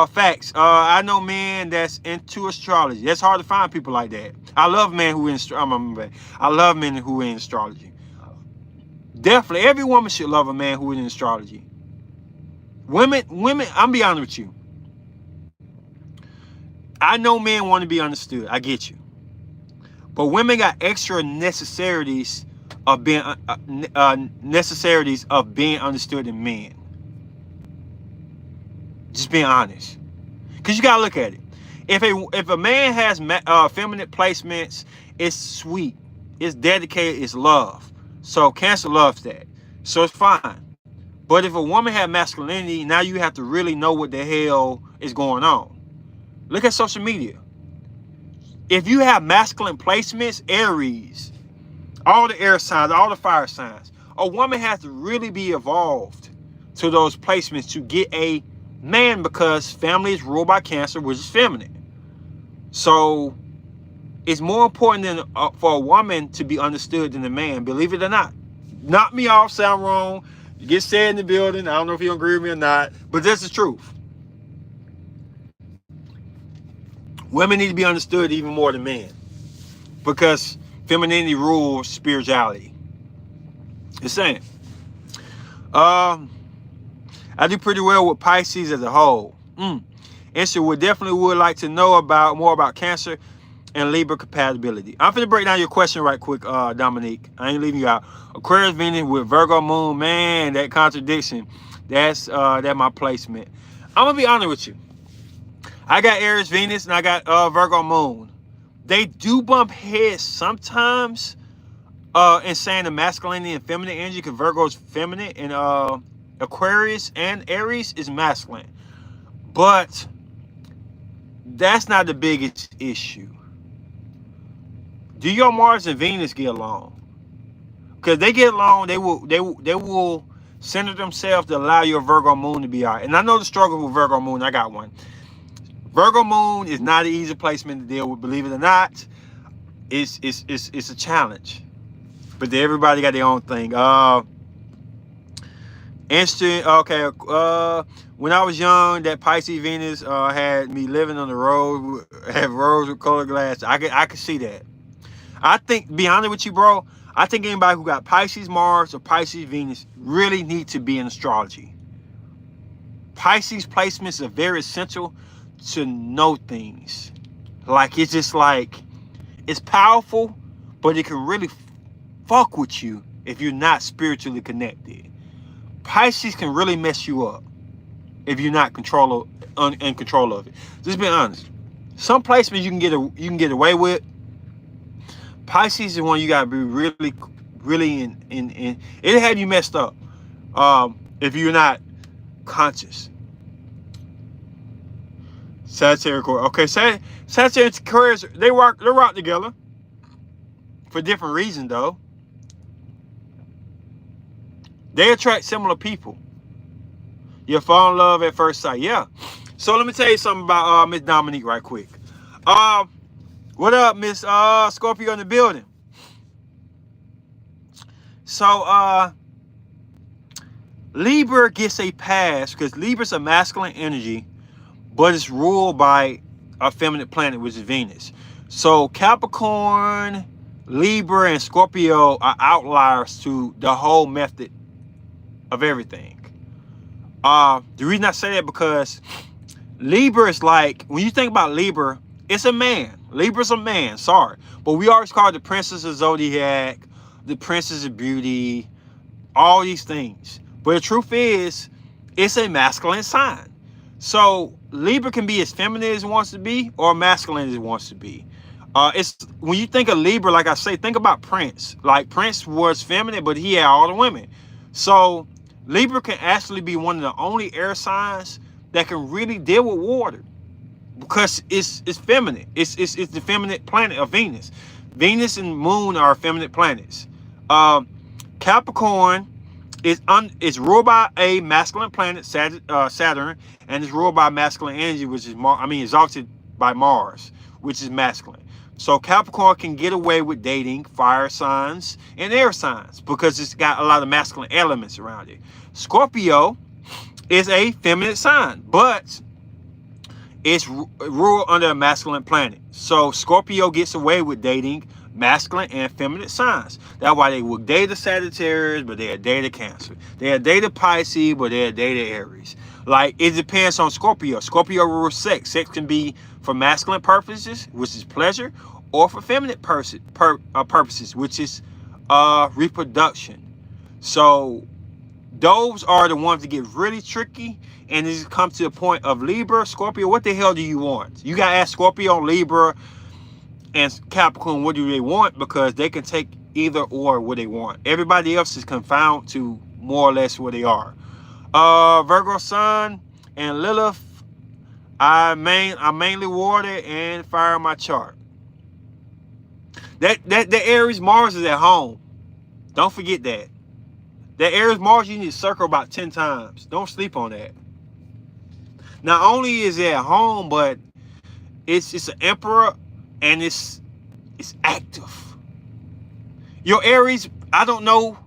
Facts. I know men that's into astrology. That's hard to find people like that. I love men who I love men who are in astrology. Definitely, every woman should love a man who is in astrology. Women, I'm be honest with you. I know men want to be understood. I get you. But women got extra necessities of being understood in men. Just being honest. Because you got to look at it. If a man has feminine placements, it's sweet. It's dedicated. It's love. So Cancer loves that. So it's fine. But if a woman has masculinity, now you have to really know what the hell is going on. Look at social media. If you have masculine placements, Aries, all the air signs, all the fire signs, a woman has to really be evolved to those placements to get a man, because family is ruled by Cancer, which is feminine. So it's more important than for a woman to be understood than a man, believe it or not. Knock me off, sound wrong. You get said in the building. I don't know if you agree with me or not, but that's the truth. Women need to be understood even more than men, because femininity rules spirituality. Just saying. I do pretty well with Pisces as a whole. And so we definitely would like to know about more about Cancer and Libra compatibility. I'm finna break down your question right quick, Dominique. I ain't leaving you out. Aquarius Venus with Virgo Moon, man, that contradiction. That's my placement. I'm gonna be honest with you. I got Aries Venus and I got Virgo Moon. They do bump heads sometimes in saying the masculinity and feminine energy, because Virgo is feminine and Aquarius and Aries is masculine. But that's not the biggest issue. Do your Mars and Venus get along? Because they get along, they will center themselves to allow your Virgo Moon to be all right. And I know the struggle with Virgo Moon. I got one. Virgo Moon is not an easy placement to deal with, believe it or not. It's a challenge. But everybody got their own thing. Instant, okay. When I was young, that Pisces Venus had me living on the road, had roads with colored glass. I could see that. I think, be honest with you, bro, I think anybody who got Pisces Mars or Pisces Venus really need to be in astrology. Pisces placements are very essential to know things. Like, it's just like, it's powerful, but it can really fuck with you if you're not spiritually connected. Pisces can really mess you up if you're not in control of it. Just be honest. Some placements you can get away with. Pisces is one you gotta be really in. It'll have you messed up if you're not conscious. Sagittarius, okay. Sagittarius and Aquarius, they rock together for different reasons though. They attract similar people. You fall in love at first sight, yeah. So let me tell you something about Miss Dominique right quick. What up, Miss Scorpio in the building? So Libra gets a pass because Libra's a masculine energy, but it's ruled by a feminine planet, which is Venus. So Capricorn, Libra, and Scorpio are outliers to the whole method of everything. The reason I say that because Libra is like, when you think about Libra, it's a man. Libra's a man, sorry. But we always call it the Princess of Zodiac, the Princess of Beauty, all these things. But the truth is, it's a masculine sign. So Libra can be as feminine as it wants to be or masculine as it wants to be. It's when you think of Libra, like I say, think about Prince. Like Prince was feminine, but he had all the women. So Libra can actually be one of the only air signs that can really deal with water because it's feminine. It's the feminine planet of Venus. Venus and Moon are feminine planets. Capricorn is ruled by a masculine planet, Saturn, and is ruled by masculine energy, which is exalted by Mars, which is masculine. So Capricorn can get away with dating fire signs and air signs because it's got a lot of masculine elements around it. Scorpio is a feminine sign, but it's ruled under a masculine planet. So Scorpio gets away with dating masculine and feminine signs. That's why they will date a Sagittarius, but they'll date a Cancer. They'll date a Pisces, but they'll date a Aries. Like, it depends on Scorpio. Scorpio rules sex. Sex can be for masculine purposes, which is pleasure, or for feminine purposes, which is reproduction. So those are the ones that get really tricky, and it comes to the point of Libra, Scorpio. What the hell do you want? You gotta ask Scorpio, Libra, and Capricorn, what do they want? Because they can take either or what they want. Everybody else is confounded to more or less what they are. Virgo Sun and Lilith, I mainly water and fire my chart. The Aries Mars is at home. Don't forget that. The Aries Mars, you need to circle about 10 times. Don't sleep on that. Not only is it at home, but it's an emperor and it's active. Your Aries, I don't know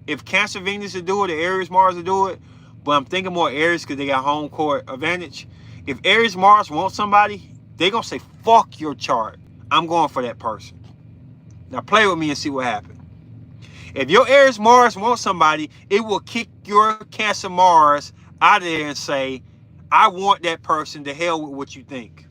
if Cancer Venus will do it or Aries Mars will do it, but I'm thinking more Aries because they got home court advantage. If Aries Mars wants somebody, they're going to say, fuck your chart. I'm going for that person. Now play with me and see what happens. If your Aries Mars wants somebody, it will kick your Cancer Mars out of there and say, I want that person. To hell with what you think.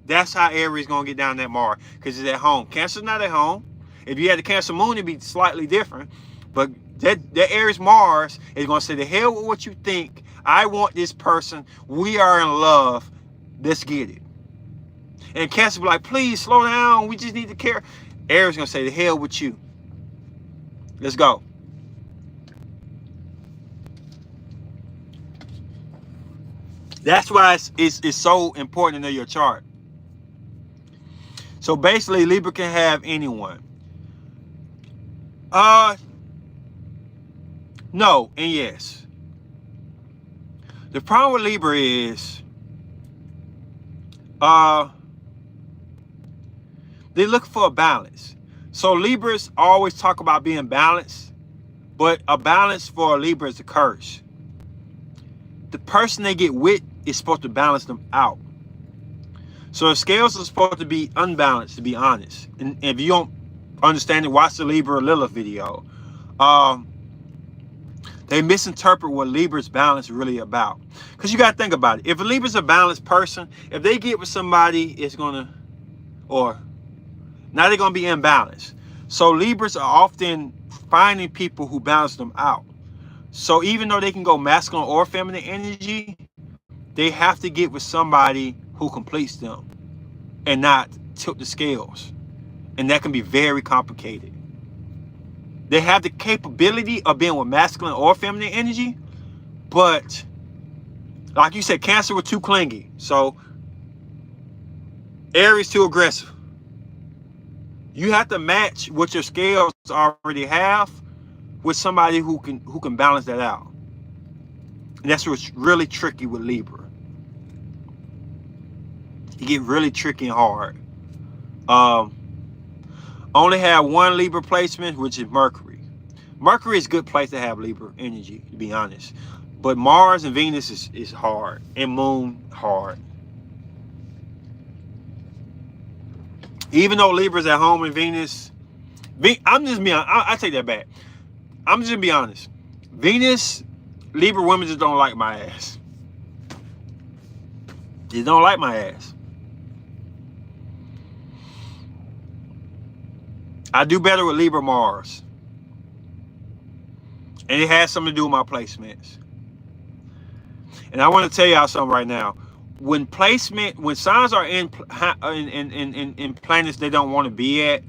That's how Aries gonna get down that Mars, because it's at home. Cancer's not at home. If you had the Cancer moon, it'd be slightly different. But that Aries Mars is gonna say, to hell with what you think. I want this person. We are in love. Let's get it. And Cancer be like, please slow down. We just need to care. Aries gonna say, to hell with you. Let's go. That's why it's so important to know your chart. So basically, Libra can have anyone. No and yes. The problem with Libra is they look for a balance. So Libras always talk about being balanced, but a balance for a Libra is a curse. The person they get with is supposed to balance them out. So the scales are supposed to be unbalanced, to be honest. And if you don't understand it, watch the Libra Lilith video. They misinterpret what Libra's balance is really about. Because you got to think about it. If a Libra's a balanced person, if they get with somebody, it's going to, or now they're going to be imbalanced. So Libras are often finding people who balance them out. So even though they can go masculine or feminine energy, they have to get with somebody who completes them and not tilt the scales. And that can be very complicated. They have the capability of being with masculine or feminine energy, but like you said, Cancer was too clingy. So Aries too aggressive. You have to match what your scales already have with somebody who can balance that out. And that's what's really tricky with Libra. You get really tricky and hard. Only have one Libra placement, which is Mercury. Mercury is a good place to have Libra energy, to be honest. But Mars and Venus is hard. And Moon, hard. Even though Libra's at home in Venus, I'm just being, I take that back. I'm just gonna be honest. Venus, Libra women just don't like my ass. They don't like my ass. I do better with Libra Mars. And it has something to do with my placements. And I want to tell y'all something right now. When signs are in planets they don't want to be at,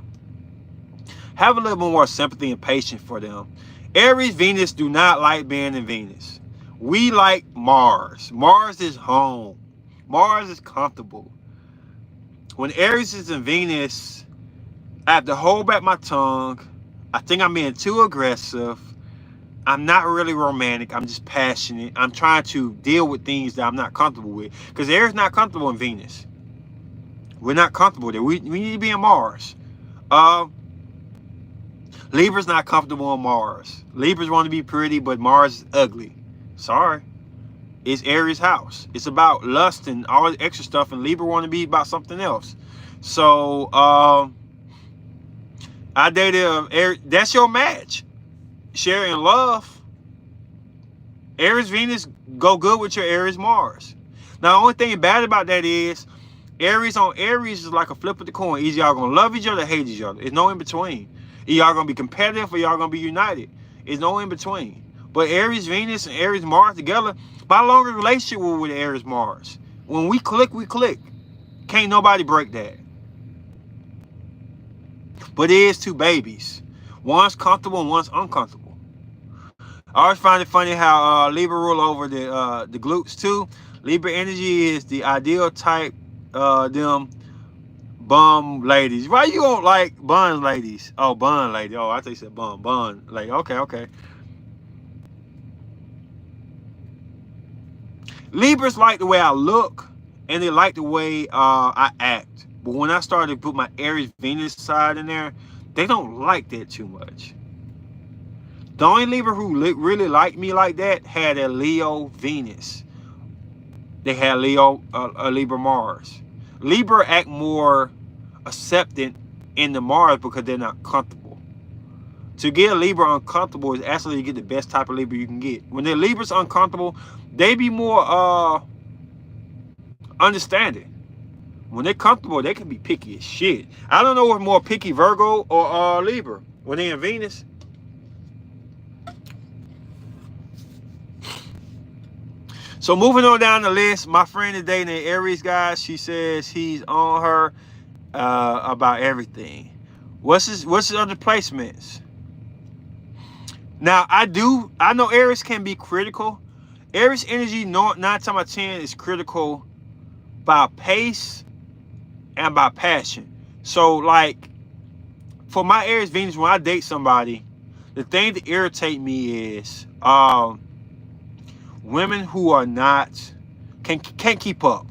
have a little more sympathy and patience for them. Aries, Venus do not like being in Venus. We like Mars. Mars is home. Mars is comfortable. When Aries is in Venus, I have to hold back my tongue. I think I'm being too aggressive. I'm not really romantic. I'm just passionate. I'm trying to deal with things that I'm not comfortable with. Because Aries not comfortable in Venus. We're not comfortable there. We need to be in Mars. Libra's not comfortable on Mars. Libras want to be pretty, but Mars is ugly. Sorry. It's Aries' house. It's about lust and all the extra stuff, and Libra want to be about something else. So, I dated Aries. That's your match. Sharing love. Aries Venus go good with your Aries Mars. Now, the only thing bad about that is Aries on Aries is like a flip of the coin. Either y'all gonna love each other or hate each other. There's no in between. Either y'all gonna be competitive or y'all gonna be united. There's no in between. But Aries Venus and Aries Mars together, my longer relationship with Aries Mars. When we click, we click. Can't nobody break that. But it is two babies. One's comfortable and one's uncomfortable. I always find it funny how Libra rule over the glutes too. Libra energy is the ideal type, them bum ladies. Why you don't like bun ladies? Oh, bun lady. Oh, I thought you said bun lady. Okay. Libras like the way I look, and they like the way I act. But when I started to put my Aries Venus side in there, they don't like that too much. The only Libra who really liked me like that had a Leo Venus. They had a Libra Mars. Libra act more acceptant in the Mars because they're not comfortable. To get a Libra uncomfortable is actually to get the best type of Libra you can get. When the Libra's uncomfortable, they be more understanding. When they're comfortable, they can be picky as shit. I don't know what's more picky, Virgo or Libra. When they in Venus. So moving on down the list, my friend today named Aries, guys, she says he's on her about everything. What's his other placements? Now I know Aries can be critical. Aries energy 9 times out of 10 is critical by pace and by passion. So like for my Aries Venus, when I date somebody, the thing that irritate me is women who are not can't keep up.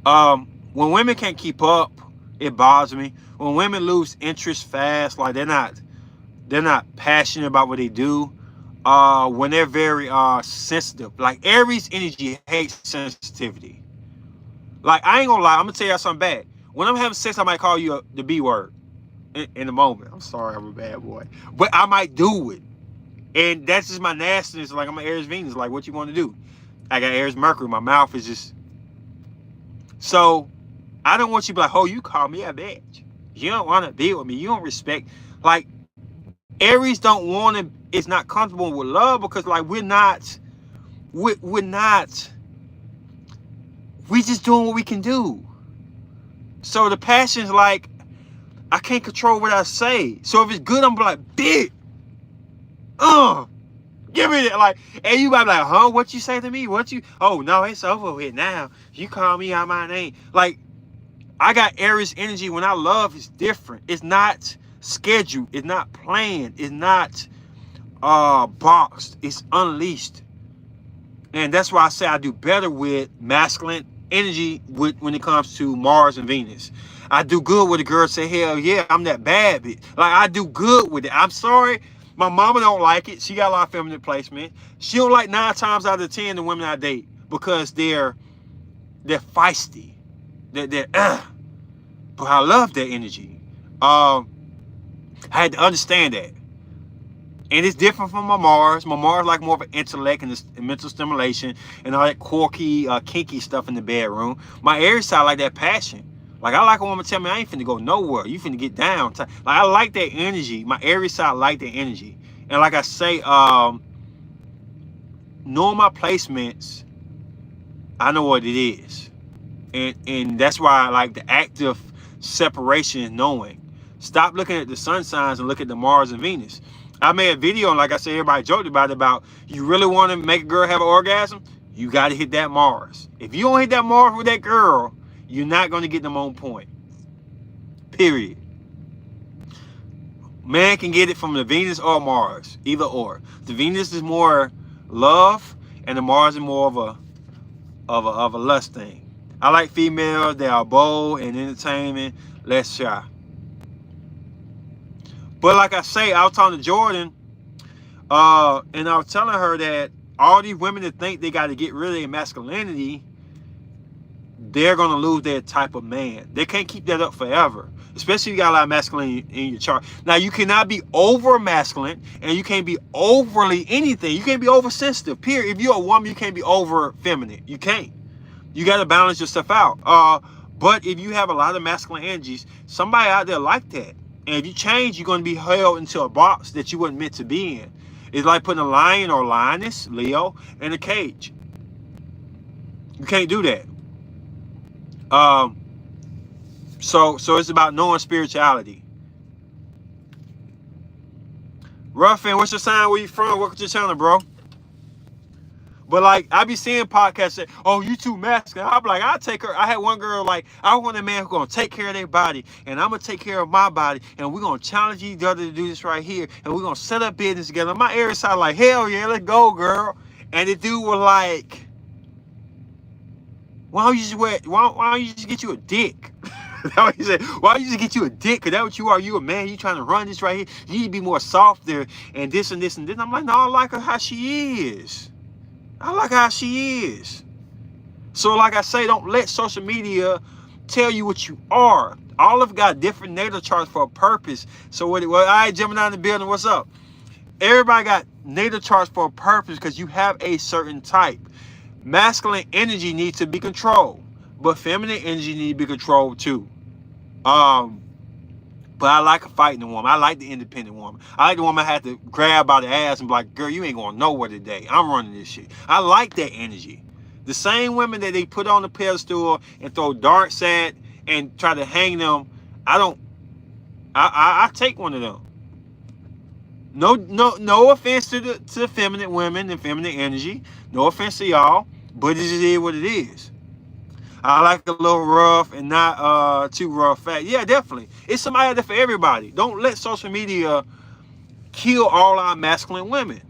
When women can't keep up, it bothers me. When women lose interest fast, like they're not passionate about what they do. When they're very sensitive. Like Aries energy hates sensitivity. Like I ain't gonna lie, I'm gonna tell y'all something bad. When I'm having sex, I might call you the B word in the moment. I'm sorry, I'm a bad boy, but I might do it. And that's just my nastiness. Like I'm an Aries Venus. Like what you want to do? I got Aries Mercury. My mouth is just. So I don't want you to be like, oh, you call me a bitch. You don't want to deal with me. You don't respect. Like Aries don't want to. It's not comfortable with love because like we're not. We just doing what we can do. So the passion's like, I can't control what I say. So if it's good, I'm like, bitch. Give me that, like, and you might be like, huh? What you say to me? What you? Oh no, it's over with now. You call me out my name. Like, I got Aries energy. When I love, it's different. It's not scheduled. It's not planned. It's not boxed. It's unleashed. And that's why I say I do better with masculine energy when it comes to Mars and Venus. I do good with a girl say, hell yeah, I'm that bad bitch. Like I do good with it. I'm sorry. My mama don't like it. She got a lot of feminine placement. She don't like 9 times out of 10 the women I date because they're feisty. They're but I love that energy. I had to understand that. And it's different from my Mars. My Mars like more of an intellect and mental stimulation and all that quirky, kinky stuff in the bedroom. My Aries side like that passion. Like I like a woman tell me I ain't finna go nowhere. You finna get down. Like I like that energy. My Aries side like that energy. And like I say, knowing my placements, I know what it is. And that's why I like the active separation is knowing. Stop looking at the sun signs and look at the Mars and Venus. I made a video and like I said, everybody joked about you really want to make a girl have an orgasm? You got to hit that Mars. If you don't hit that Mars with that girl, you're not going to get them on point. Period. Man can get it from the Venus or Mars. Either or. The Venus is more love and the Mars is more of a lust thing. I like females. They are bold and entertainment, less shy. But like I say, I was talking to Jordan and I was telling her that all these women that think they got to get rid of their masculinity, they're going to lose their type of man. They can't keep that up forever. Especially if you got a lot of masculine in your chart. Now, you cannot be over masculine and you can't be overly anything. You can't be oversensitive, period. If you're a woman, you can't be over feminine. You can't. You got to balance yourself out. But if you have a lot of masculine energies, somebody out there like that. And if you change, you're going to be held into a box that you weren't meant to be in. It's like putting a lion or lioness, Leo, in a cage. You can't do that. So it's about knowing spirituality. Ruffin, what's your sign? Where you from? Welcome to the channel, bro. But like I be seeing podcasts say, "Oh, you too masculine." I'm like, I'll take her. I had one girl like, I want a man who's gonna take care of their body, and I'm gonna take care of my body, and we're gonna challenge each other to do this right here, and we're gonna set up business together. My Aries side like, hell yeah, let's go, girl. And the dude was like, why don't you just get you a dick? That's what he said. Why don't you just get you a dick? Cause that's what you are. You a man. You trying to run this right here. You need to be more softer and this and this and this. I'm like, no, I like her how she is. I like how she is. So like I say, don't let social media tell you what you are. All of got different natal charts for a purpose. So all right, Gemini in the building, what's up? Everybody got natal charts for a purpose because you have a certain type. Masculine energy needs to be controlled, but feminine energy needs to be controlled too. Um, but I like a fighting woman. I like the independent woman. I like the woman I had to grab by the ass and be like, girl, you ain't going nowhere today. I'm running this shit. I like that energy. The same women that they put on the pedestal and throw darts at and try to hang them, I take one of them. No offense to the feminine women and feminine energy. No offense to y'all, but it just is what it is. I like a little rough and not too rough. Yeah, definitely. It's somebody out there for everybody. Don't let social media kill all our masculine women.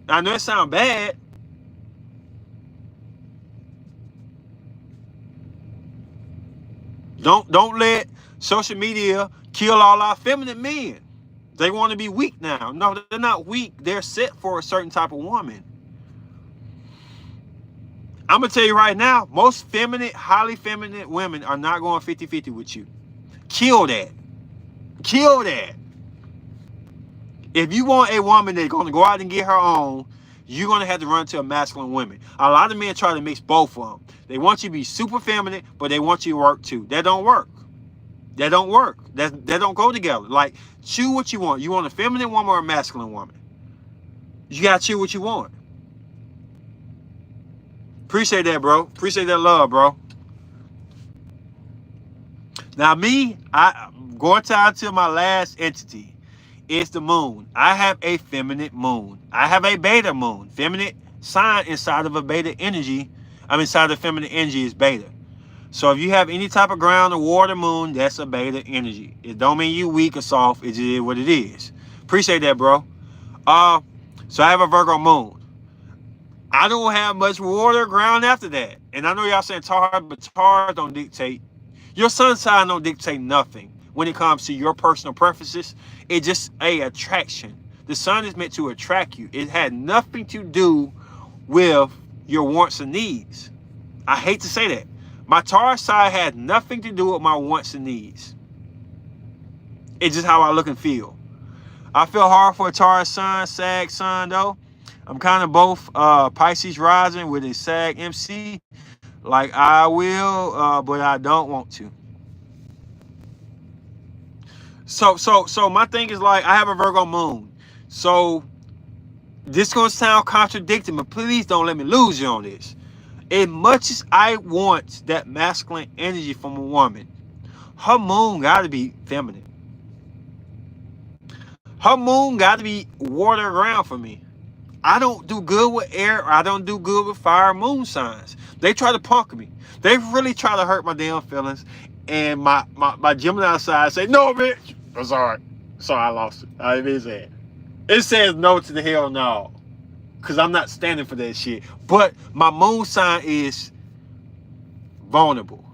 I know it sounds bad. Don't let social media kill all our feminine men. They want to be weak now. No, they're not weak. They're set for a certain type of woman. I'm going to tell you right now, most feminine, highly feminine women are not going 50-50 with you. Kill that. Kill that. If you want a woman that's going to go out and get her own, you're going to have to run to a masculine woman. A lot of men try to mix both of them. They want you to be super feminine, but they want you to work too. That don't work. That don't work. That don't go together. Like, choose what you want. You want a feminine woman or a masculine woman? You got to choose what you want. Appreciate that, bro. Appreciate that love, bro. Now, me, I'm going to my last entity. It's the moon. I have a feminine moon. I have a beta moon. Feminine sign inside of a beta energy. Inside of feminine energy is beta. So if you have any type of ground or water moon, that's a beta energy. It don't mean you weak or soft. It just is what it is. Appreciate that, bro. So I have a Virgo moon. I don't have much water ground after that. And I know y'all saying Taurus, but Taurus don't dictate. Your sun sign don't dictate nothing when it comes to your personal preferences. It's just a attraction. The sun is meant to attract you. It had nothing to do with your wants and needs. I hate to say that. My Taurus side had nothing to do with my wants and needs. It's just how I look and feel. I feel hard for a Taurus sun, Sag sun though. I'm kind of both Pisces rising with a Sag MC. Like I will, but I don't want to. So my thing is like I have a Virgo moon. So this gonna sound contradicting, but please don't let me lose you on this. As much as I want that masculine energy from a woman, her moon gotta be feminine. Her moon gotta be water ground for me. I don't do good with air, or I don't do good with fire moon signs. They try to punk me. They really try to hurt my damn feelings. And my Gemini side say, no, bitch. I'm sorry. Sorry, I lost it. I didn't say it. It says no to the hell no. Because I'm not standing for that shit. But my moon sign is vulnerable.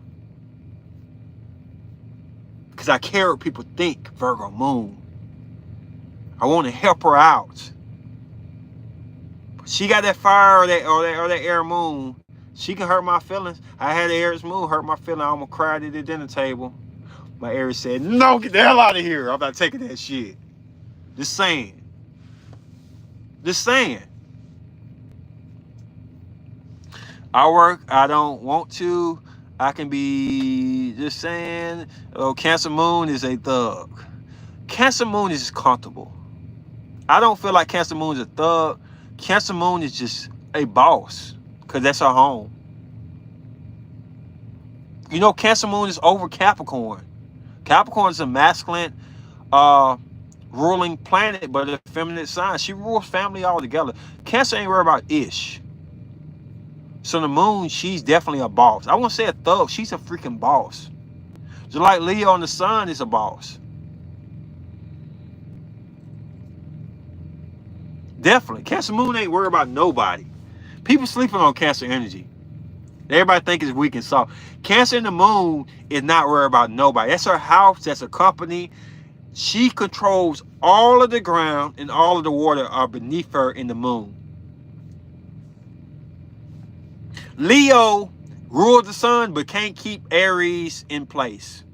Because I care what people think, Virgo moon. I want to help her out. She got that fire or that air moon. She can hurt my feelings. I had Aries moon hurt my feelings. I almost cried at the dinner table. My Aries said, no, get the hell out of here. I'm not taking that shit. Just saying. Just saying. I work. I don't want to. I can be just saying. Oh, Cancer moon is a thug. Cancer moon is just comfortable. I don't feel like Cancer moon is a thug. Cancer moon is just a boss because that's her home. You know, Cancer moon is over Capricorn. Capricorn is a masculine ruling planet, but a feminine sign. She rules family altogether. Cancer ain't worried about ish. So the moon, she's definitely a boss. I won't say a thug. She's a freaking boss. Just like Leo on the sun is a boss. Definitely. Cancer moon ain't worried about nobody. People sleeping on Cancer energy. Everybody think it's weak and soft. Cancer in the moon is not worried about nobody. That's her house. That's her company. She controls all of the ground and all of the water are beneath her in the moon. Leo rules the sun but can't keep Aries in place.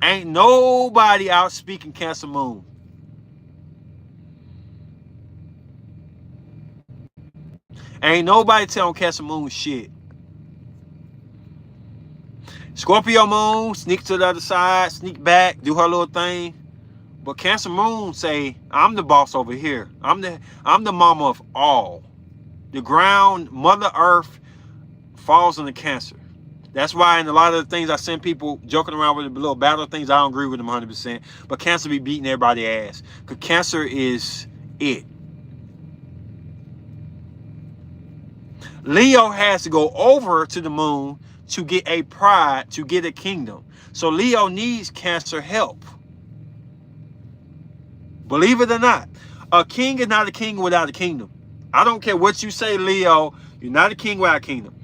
Ain't nobody out speaking Cancer moon. Ain't nobody telling Cancer Moon shit. Scorpio Moon, sneak to the other side, sneak back, do her little thing. But Cancer Moon say, I'm the boss over here. I'm the mama of all. The ground, Mother Earth, falls into Cancer. That's why in a lot of the things I send people joking around with the little battle things, I don't agree with them 100%. But Cancer be beating everybody's ass. Because Cancer is it. Leo has to go over to the moon to get a pride, to get a kingdom. So Leo needs Cancer help. Believe it or not, a king is not a king without a kingdom. I don't care what you say, Leo. You're not a king without a kingdom.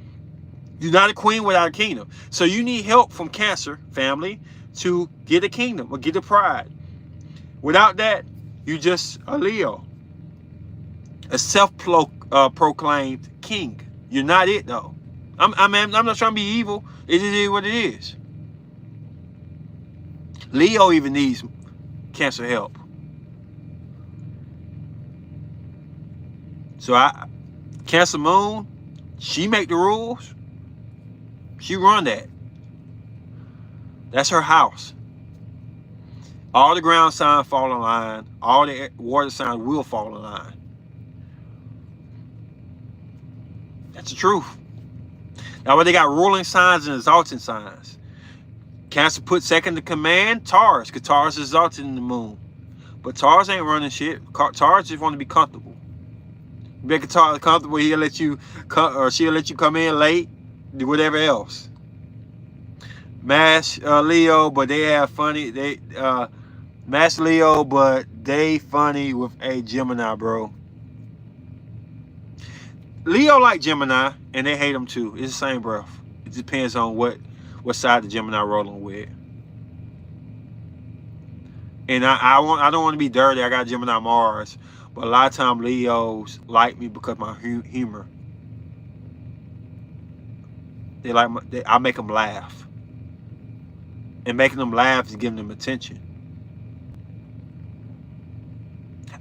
You're not a queen without a kingdom. So you need help from Cancer family to get a kingdom or get a pride. Without that, you just a Leo. A self-proclaimed king. You're not it, though. I'm not trying to be evil. It is what it is. Leo even needs Cancer help. So Cancer Moon, she make the rules. She run that. That's her house. All the ground signs fall in line. All the water signs will fall in line. That's the truth. Now, when they got ruling signs and exalting signs, Cancer put second to command Taurus, because Taurus is exalted in the moon. But Taurus ain't running shit. Taurus just want to be comfortable. Make Taurus comfortable, he'll let you come, or she'll let you come in late, do whatever else. Mash Leo, but they have funny. They Mash Leo, but they funny with a Gemini, bro. Leo like Gemini, and they hate them too. It's the same breath. It depends on what side the Gemini rolling with. And I don't want to be dirty. I got Gemini Mars, but a lot of times Leos like me because of my humor. They like I make them laugh, and making them laugh is giving them attention.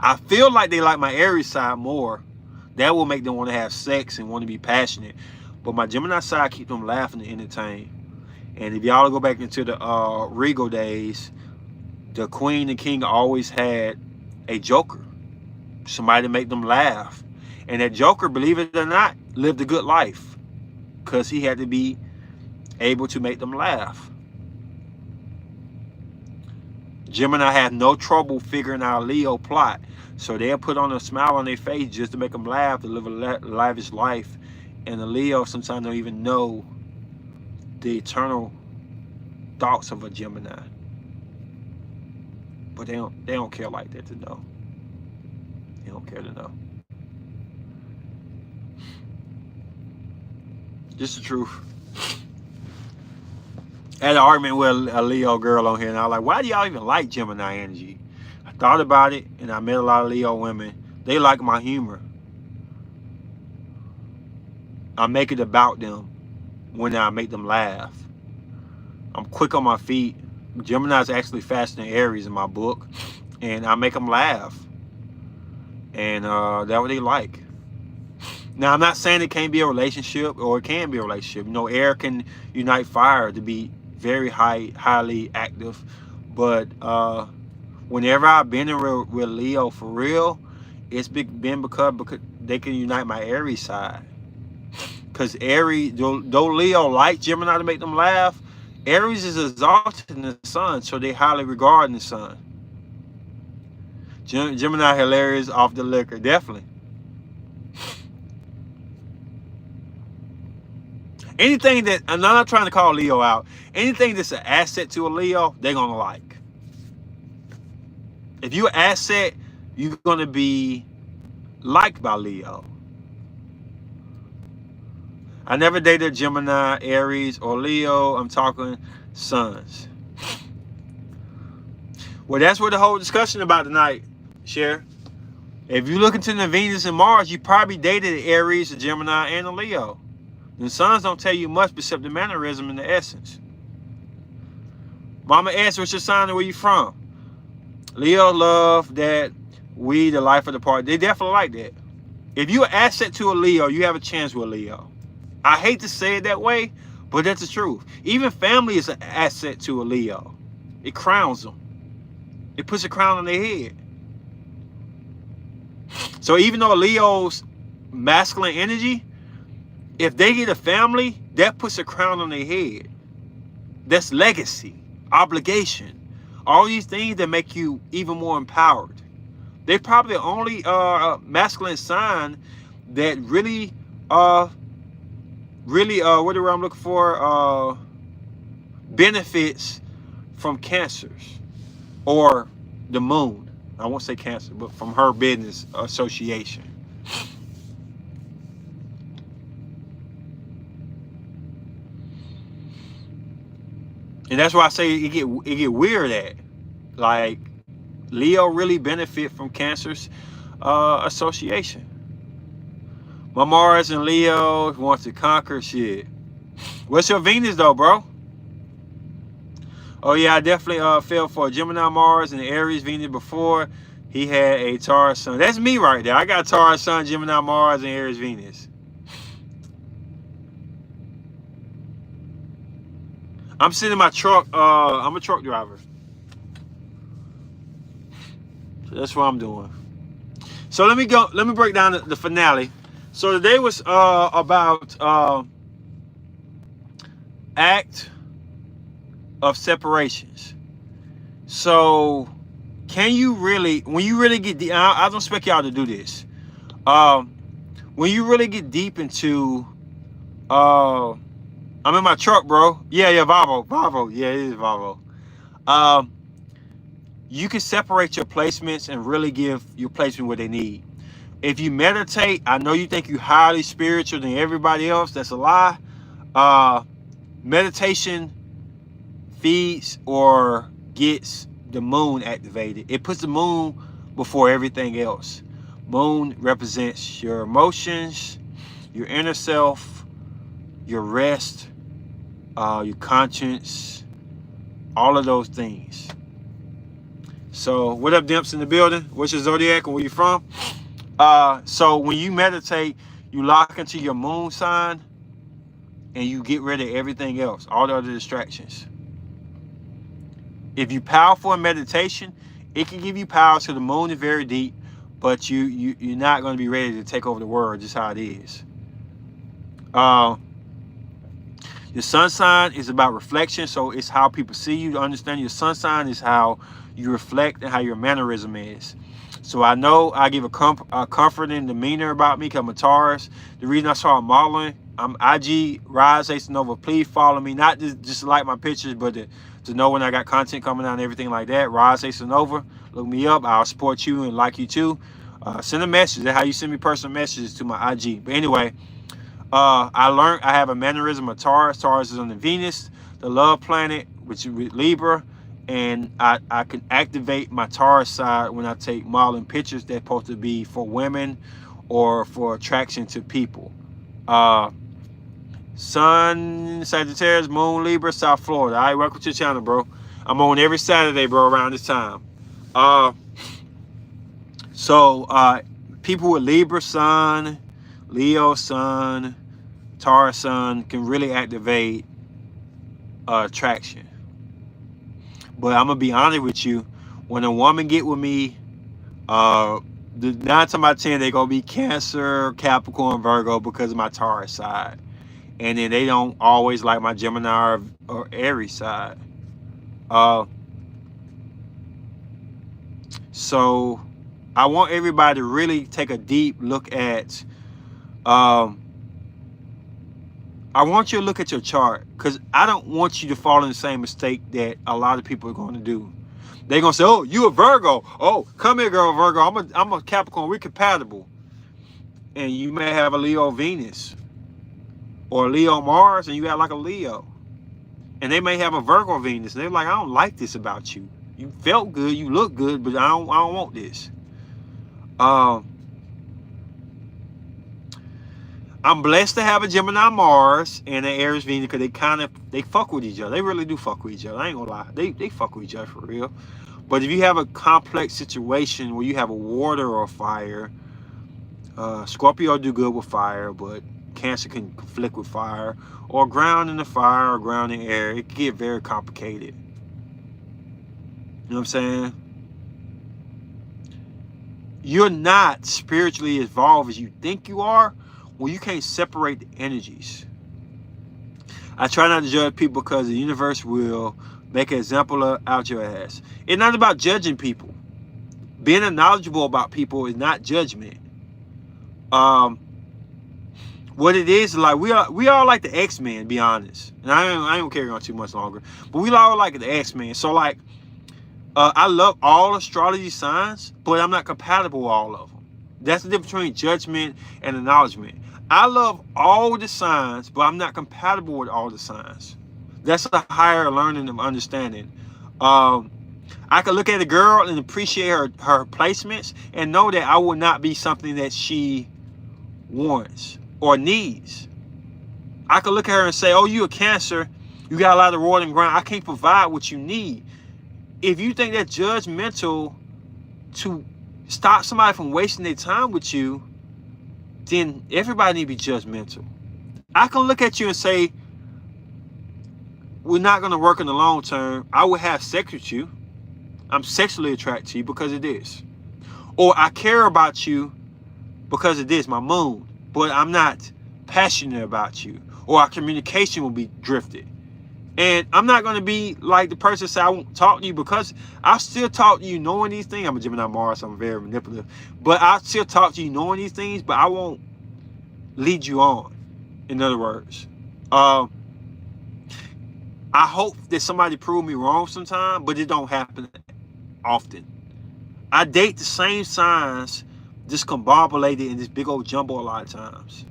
I feel like they like my Aries side more. That will make them want to have sex and want to be passionate. But my Gemini side keep them laughing and entertained. And if y'all go back into the regal days, the queen and king always had a joker. Somebody to make them laugh. And that joker, believe it or not, lived a good life. Because he had to be able to make them laugh. Gemini had no trouble figuring out a Leo plot. So they'll put on a smile on their face just to make them laugh, to live a lavish life. And the Leo sometimes don't even know the eternal thoughts of a Gemini. But they don't care like that to know. They don't care to know. Just the truth. I had an argument with a Leo girl on here, and I was like, why do y'all even like Gemini energy? I thought about it, and I met a lot of Leo women. They like my humor. I make it about them when I make them laugh. I'm quick on my feet. Gemini's actually faster than Aries in my book, and I make them laugh. And that's what they like. Now, I'm not saying it can't be a relationship, or it can be a relationship. You know, air can unite fire to be very highly active. But whenever I've been in with Leo for real, it's been because they can unite my Aries side. Because Aries, though Leo like Gemini to make them laugh, Aries is exalted in the sun, so they highly regard in the sun. Gemini hilarious off the liquor, definitely. Anything that, I'm not trying to call Leo out, anything that's an asset to a Leo, they're going to like. If you're an asset, you're going to be liked by Leo. I never dated Gemini, Aries, or Leo. I'm talking sons. Well, that's what the whole discussion about tonight, Cher. If you look into the Venus and Mars, you probably dated an Aries, a Gemini, and a Leo. The sons don't tell you much except the mannerism and the essence. Mama asked, what's your sign and where you from? Leo love that we, the life of the party. They definitely like that. If you're an asset to a Leo, you have a chance with a Leo. I hate to say it that way, but that's the truth. Even family is an asset to a Leo. It crowns them. It puts a crown on their head. So even though Leo's masculine energy, if they get a family, that puts a crown on their head. That's legacy, obligation, all these things that make you even more empowered. They're probably the only masculine sign that really, what the word I'm looking for, benefits from cancers or the moon. I won't say Cancer, but from her business association. And that's why I say it get weird at. Like, Leo really benefit from Cancer's association. My Mars and Leo wants to conquer shit. What's your Venus though, bro? Oh yeah, I definitely fell for a Gemini Mars and Aries Venus before. He had a Taurus Sun. That's me right there. I got Taurus Sun, Gemini Mars, and Aries Venus. I'm sitting in my truck. I'm a truck driver. So that's what I'm doing. So let me go. Let me break down the finale. So today was about act of separations. So can you really, when you really get deep, I don't expect y'all to do this. When you really get deep into, I'm in my truck, bro. Yeah, Volvo. Yeah, it is Volvo. You can separate your placements and really give your placement what they need. If you meditate, I know you think you're highly spiritual than everybody else. That's a lie. Meditation feeds or gets the moon activated. It puts the moon before everything else. Moon represents your emotions, your inner self, your rest, your conscience, all of those things. So what up, Dimps in the building? What's your zodiac and where you from? So when you meditate, you lock into your moon sign and you get rid of everything else, all the other distractions. If you're powerful in meditation, it can give you power. So the moon is very deep, but you're not going to be ready to take over the world, just how it is. Your sun sign is about reflection, so it's how people see you. To understand your sun sign is how you reflect and how your mannerism is. So I know I give a comforting demeanor about me because I'm a Taurus. The reason I started modeling, I'm IG, Rise Ace Nova. Please follow me, not just to like my pictures, but to know when I got content coming out and everything like that. Rise Ace Nova, look me up. I'll support you and like you too. Send a message. That's how you send me personal messages to my IG. But anyway, I learned I have a mannerism of Taurus. Taurus is on the Venus, the love planet, which is Libra. And I can activate my Taurus side when I take modeling pictures that's supposed to be for women or for attraction to people. Sun, Sagittarius, Moon, Libra, South Florida. All right, welcome to the channel, bro. I'm on every Saturday, bro, around this time. So people with Libra Sun, Leo Sun, Taurus Sun can really activate attraction. But I'm gonna be honest with you, when a woman get with me, the 9 times out of 10 they gonna be Cancer, Capricorn, Virgo because of my Taurus side, and then they don't always like my Gemini or Aries side. So I want everybody to really take a deep look at. I want you to look at your chart because I don't want you to fall in the same mistake that a lot of people are going to do. They're going to say, oh, you a Virgo. Oh, come here, girl, Virgo. I'm a Capricorn. We're compatible. And you may have a Leo Venus or a Leo Mars and you got like a Leo. And they may have a Virgo Venus. And they're like, I don't like this about you. You felt good. You look good, but I don't want this. I'm blessed to have a Gemini Mars and an Aries Venus because they fuck with each other. They really do fuck with each other. I ain't gonna lie. They fuck with each other for real. But if you have a complex situation where you have a water or fire, Scorpio do good with fire, but Cancer can conflict with fire, or ground in the fire, or ground in air. It can get very complicated. You know what I'm saying? You're not spiritually evolved as you think you are when you can't separate the energies. I try not to judge people because the universe will make an example out your ass. It's not about judging people. Being knowledgeable about people is not judgment. Um, what it is, like we all like the X-Men, to be honest. And I don't carry on too much longer. But we all like the X-Men. So like I love all astrology signs, but I'm not compatible with all of them. That's the difference between judgment and acknowledgement. I love all the signs, but I'm not compatible with all the signs. That's a higher learning of understanding. I can look at a girl and appreciate her placements and know that I will not be something that she wants or needs. I can look at her and say, oh, you a Cancer, you got a lot of rolling ground. I can't provide what you need. If you think that's judgmental to stop somebody from wasting their time with you, then everybody need to be judgmental. I can look at you and say, we're not going to work in the long term. I will have sex with you. I'm sexually attracted to you because of this. Or I care about you because of this, my moon. But I'm not passionate about you. Or our communication will be drifted. And I'm not going to be like the person say I won't talk to you, because I still talk to you knowing these things. I'm a Gemini Mars, so I'm very manipulative. But I still talk to you knowing these things, but I won't lead you on. In other words. I hope that somebody prove me wrong sometime, but it don't happen often. I date the same signs, just combobulated in this big old jumbo a lot of times.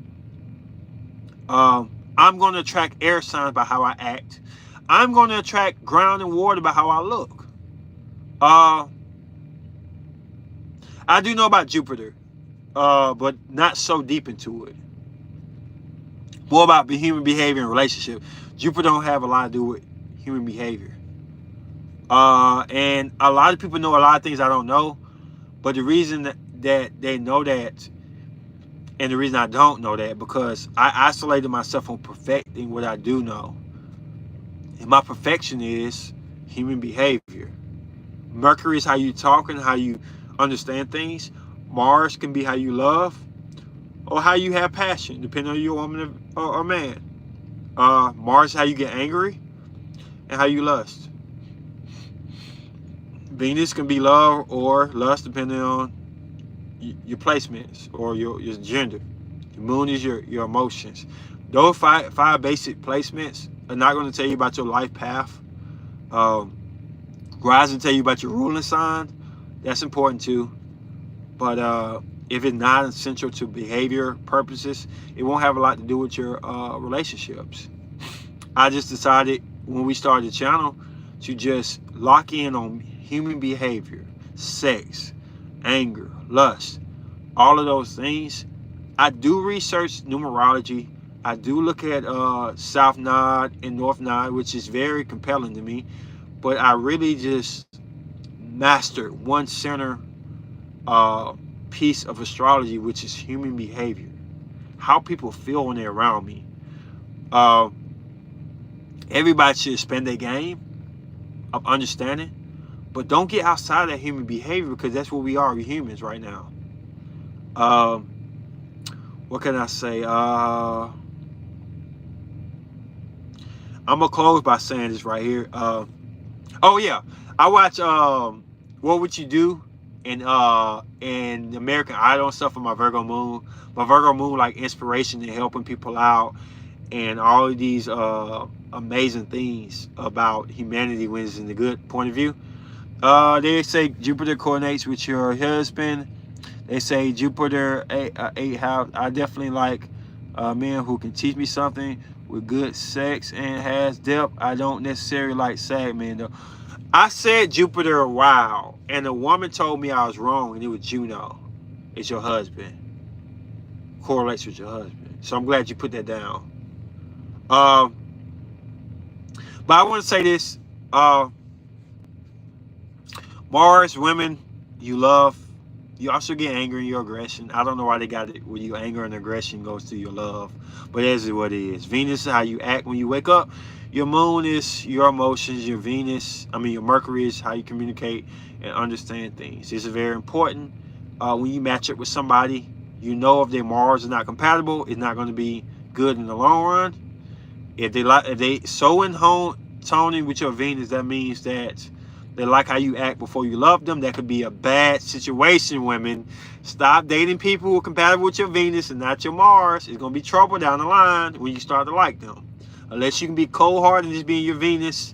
I'm going to attract air signs by how I act. I'm going to attract ground and water by how I look. I do know about Jupiter, but not so deep into it. More about human behavior and relationship. Jupiter don't have a lot to do with human behavior. And a lot of people know a lot of things I don't know. But the reason that they know that, and the reason I don't know that, because I isolated myself on perfecting what I do know. And my perfection is human behavior. Mercury is how you talk and how you understand things. Mars can be how you love or how you have passion, depending on you're a woman or man. Mars is how you get angry and how you lust. Venus can be love or lust, depending on your placements or your gender. The moon is your emotions. Those five basic placements are not going to tell you about your life path. Rising tell you about your ruling sign. That's important too. But if it's not essential to behavior purposes, it won't have a lot to do with your relationships. I just decided when we started the channel to just lock in on human behavior, sex, anger, lust, all of those things. I do research numerology. I do look at South Node and North Node, which is very compelling to me. But I really just mastered one center piece of astrology, which is human behavior. How people feel when they're around me. Everybody should spend their game of understanding. But don't get outside of that human behavior, because that's what we are. We're humans right now. What can I say? I'm gonna close by saying this right here. Oh yeah, I watch What Would You Do and American Idol and stuff for my Virgo moon. My Virgo moon, like inspiration and helping people out, and all of these amazing things about humanity when it's in the good point of view. They say Jupiter coordinates with your husband. They say Jupiter 8 house. I definitely like men who can teach me something with good sex and has depth. I don't necessarily like sad men though. I said Jupiter a while, and a woman told me I was wrong, and it was Juno. It's your husband. Correlates with your husband. So I'm glad you put that down. But I want to say this. Mars, women you love, You also get anger in your aggression. I don't know why they got it where your anger and aggression goes to your love, but that is what it is. Venus is how you act when you wake up. Your moon is your emotions. Your your Mercury is how you communicate and understand things. This is very important. When you match up with somebody, you know if their Mars is not compatible, it's not going to be good in the long run. If they so in toning with your Venus, that means that they like how you act before you love them. That could be a bad situation, women. Stop dating people who are compatible with your Venus and not your Mars. It's going to be trouble down the line when you start to like them. Unless you can be cold-hearted and just being your Venus,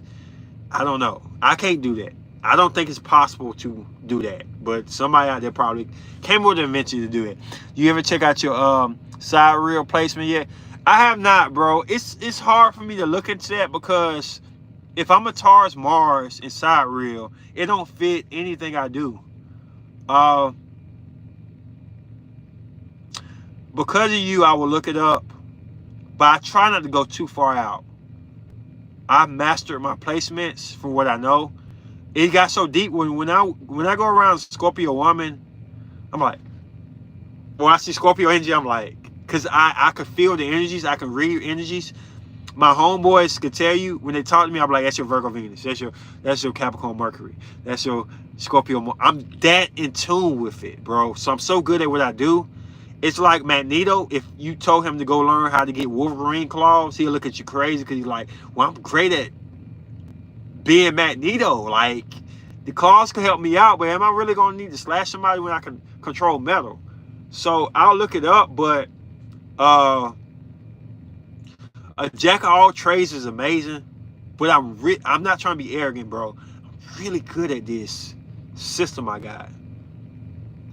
I don't know. I can't do that. I don't think it's possible to do that. But somebody out there probably came with the invention to do it. You ever check out your sidereal placement yet? I have not, bro. It's hard for me to look into that because if I'm a Taurus Mars in sidereal, it don't fit anything I do. Because of you, I will look it up, but I try not to go too far out. I've mastered my placements from what I know. It got so deep when I go around Scorpio woman, I'm like, when I see Scorpio energy, I'm like, because I could feel the energies, I can read energies. My homeboys could tell you when they talk to me, I'm like, that's your Virgo Venus, that's your Capricorn Mercury, that's your Scorpio. I'm that in tune with it, bro. So I'm so good at what I do. It's like Magneto. If you told him to go learn how to get Wolverine claws, he'll look at you crazy because he's like, well, I'm great at being Magneto. Like, the claws can help me out, but am I really going to need to slash somebody when I can control metal? So I'll look it up, but a jack of all trades is amazing, but I'm not trying to be arrogant, bro. I'm really good at this system I got.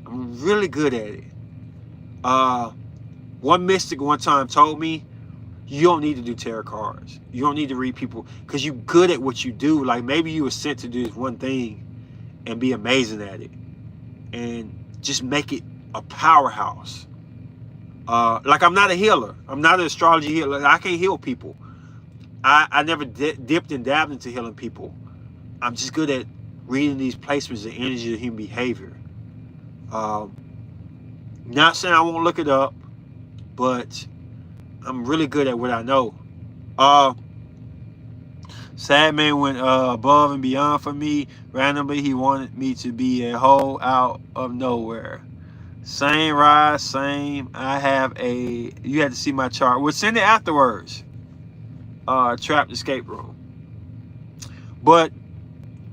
I'm really good at it. One mystic one time told me, you don't need to do tarot cards. You don't need to read people because you're good at what you do. Like, maybe you were sent to do this one thing and be amazing at it and just make it a powerhouse. Like, I'm not a healer. I'm not an astrology healer. I can't heal people. I never dipped and dabbed into healing people. I'm just good at reading these placements and energy of human behavior. Not saying I won't look it up, but I'm really good at what I know. Sad man went above and beyond for me. Randomly, he wanted me to be a hoe out of nowhere. Same rise, same. You had to see my chart. We'll send it afterwards. Trapped escape room. But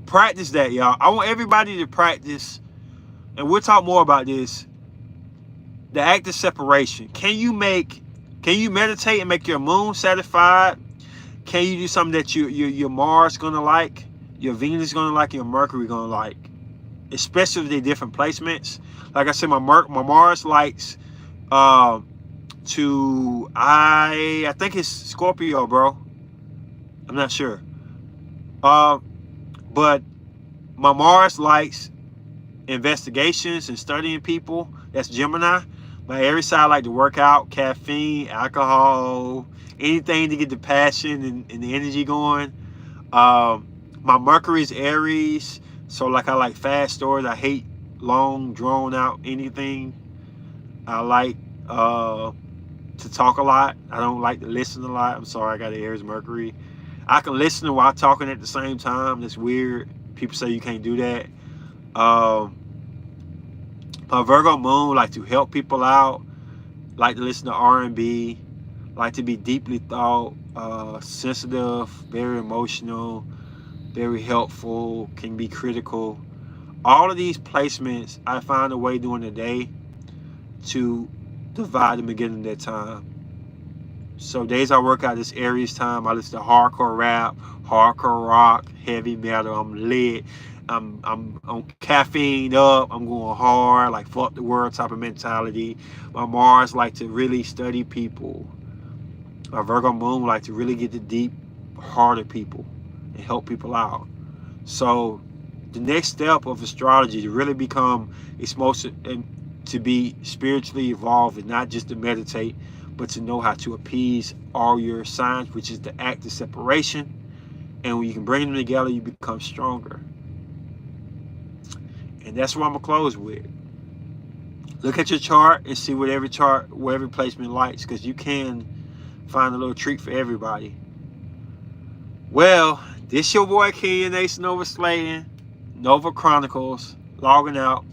practice that, y'all. I want everybody to practice, and we'll talk more about this. The act of separation. Can you meditate and make your moon satisfied? Can you do something that your Mars gonna like, your Venus gonna like, your Mercury gonna like? Especially if they're different placements. Like I said, my Mars likes I think it's Scorpio, bro. I'm not sure. But my Mars likes investigations and studying people. That's Gemini. My Aries side like to work out, caffeine, alcohol, anything to get the passion and the energy going. My Mercury is Aries, so like I like fast stories. I hate long, drawn out anything. I like to talk a lot. I don't like to listen a lot. I'm sorry, I got an Aries Mercury. I can listen while talking at the same time. That's weird. People say you can't do that. My Virgo moon like to help people out, like to listen to R&B, like to be deeply thought, sensitive, very emotional, very helpful, can be critical. All of these placements, I find a way during the day to divide them and get in their time. So days I work out, this Aries time, I listen to hardcore rap, hardcore rock, heavy metal. I'm lit. I'm on caffeine up. I'm going hard, like fuck the world type of mentality. My Mars like to really study people. My Virgo moon like to really get the deep heart of people and help people out. So the next step of astrology to really become to be spiritually evolved and not just to meditate, but to know how to appease all your signs, which is the act of separation. And when you can bring them together, you become stronger. And that's what I'm going to close with. Look at your chart and see what every chart, what every placement likes, because you can find a little treat for everybody. Well, this your boy Kenyon Ace Nova Slayton, Nova Chronicles, logging out.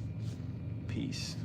Peace.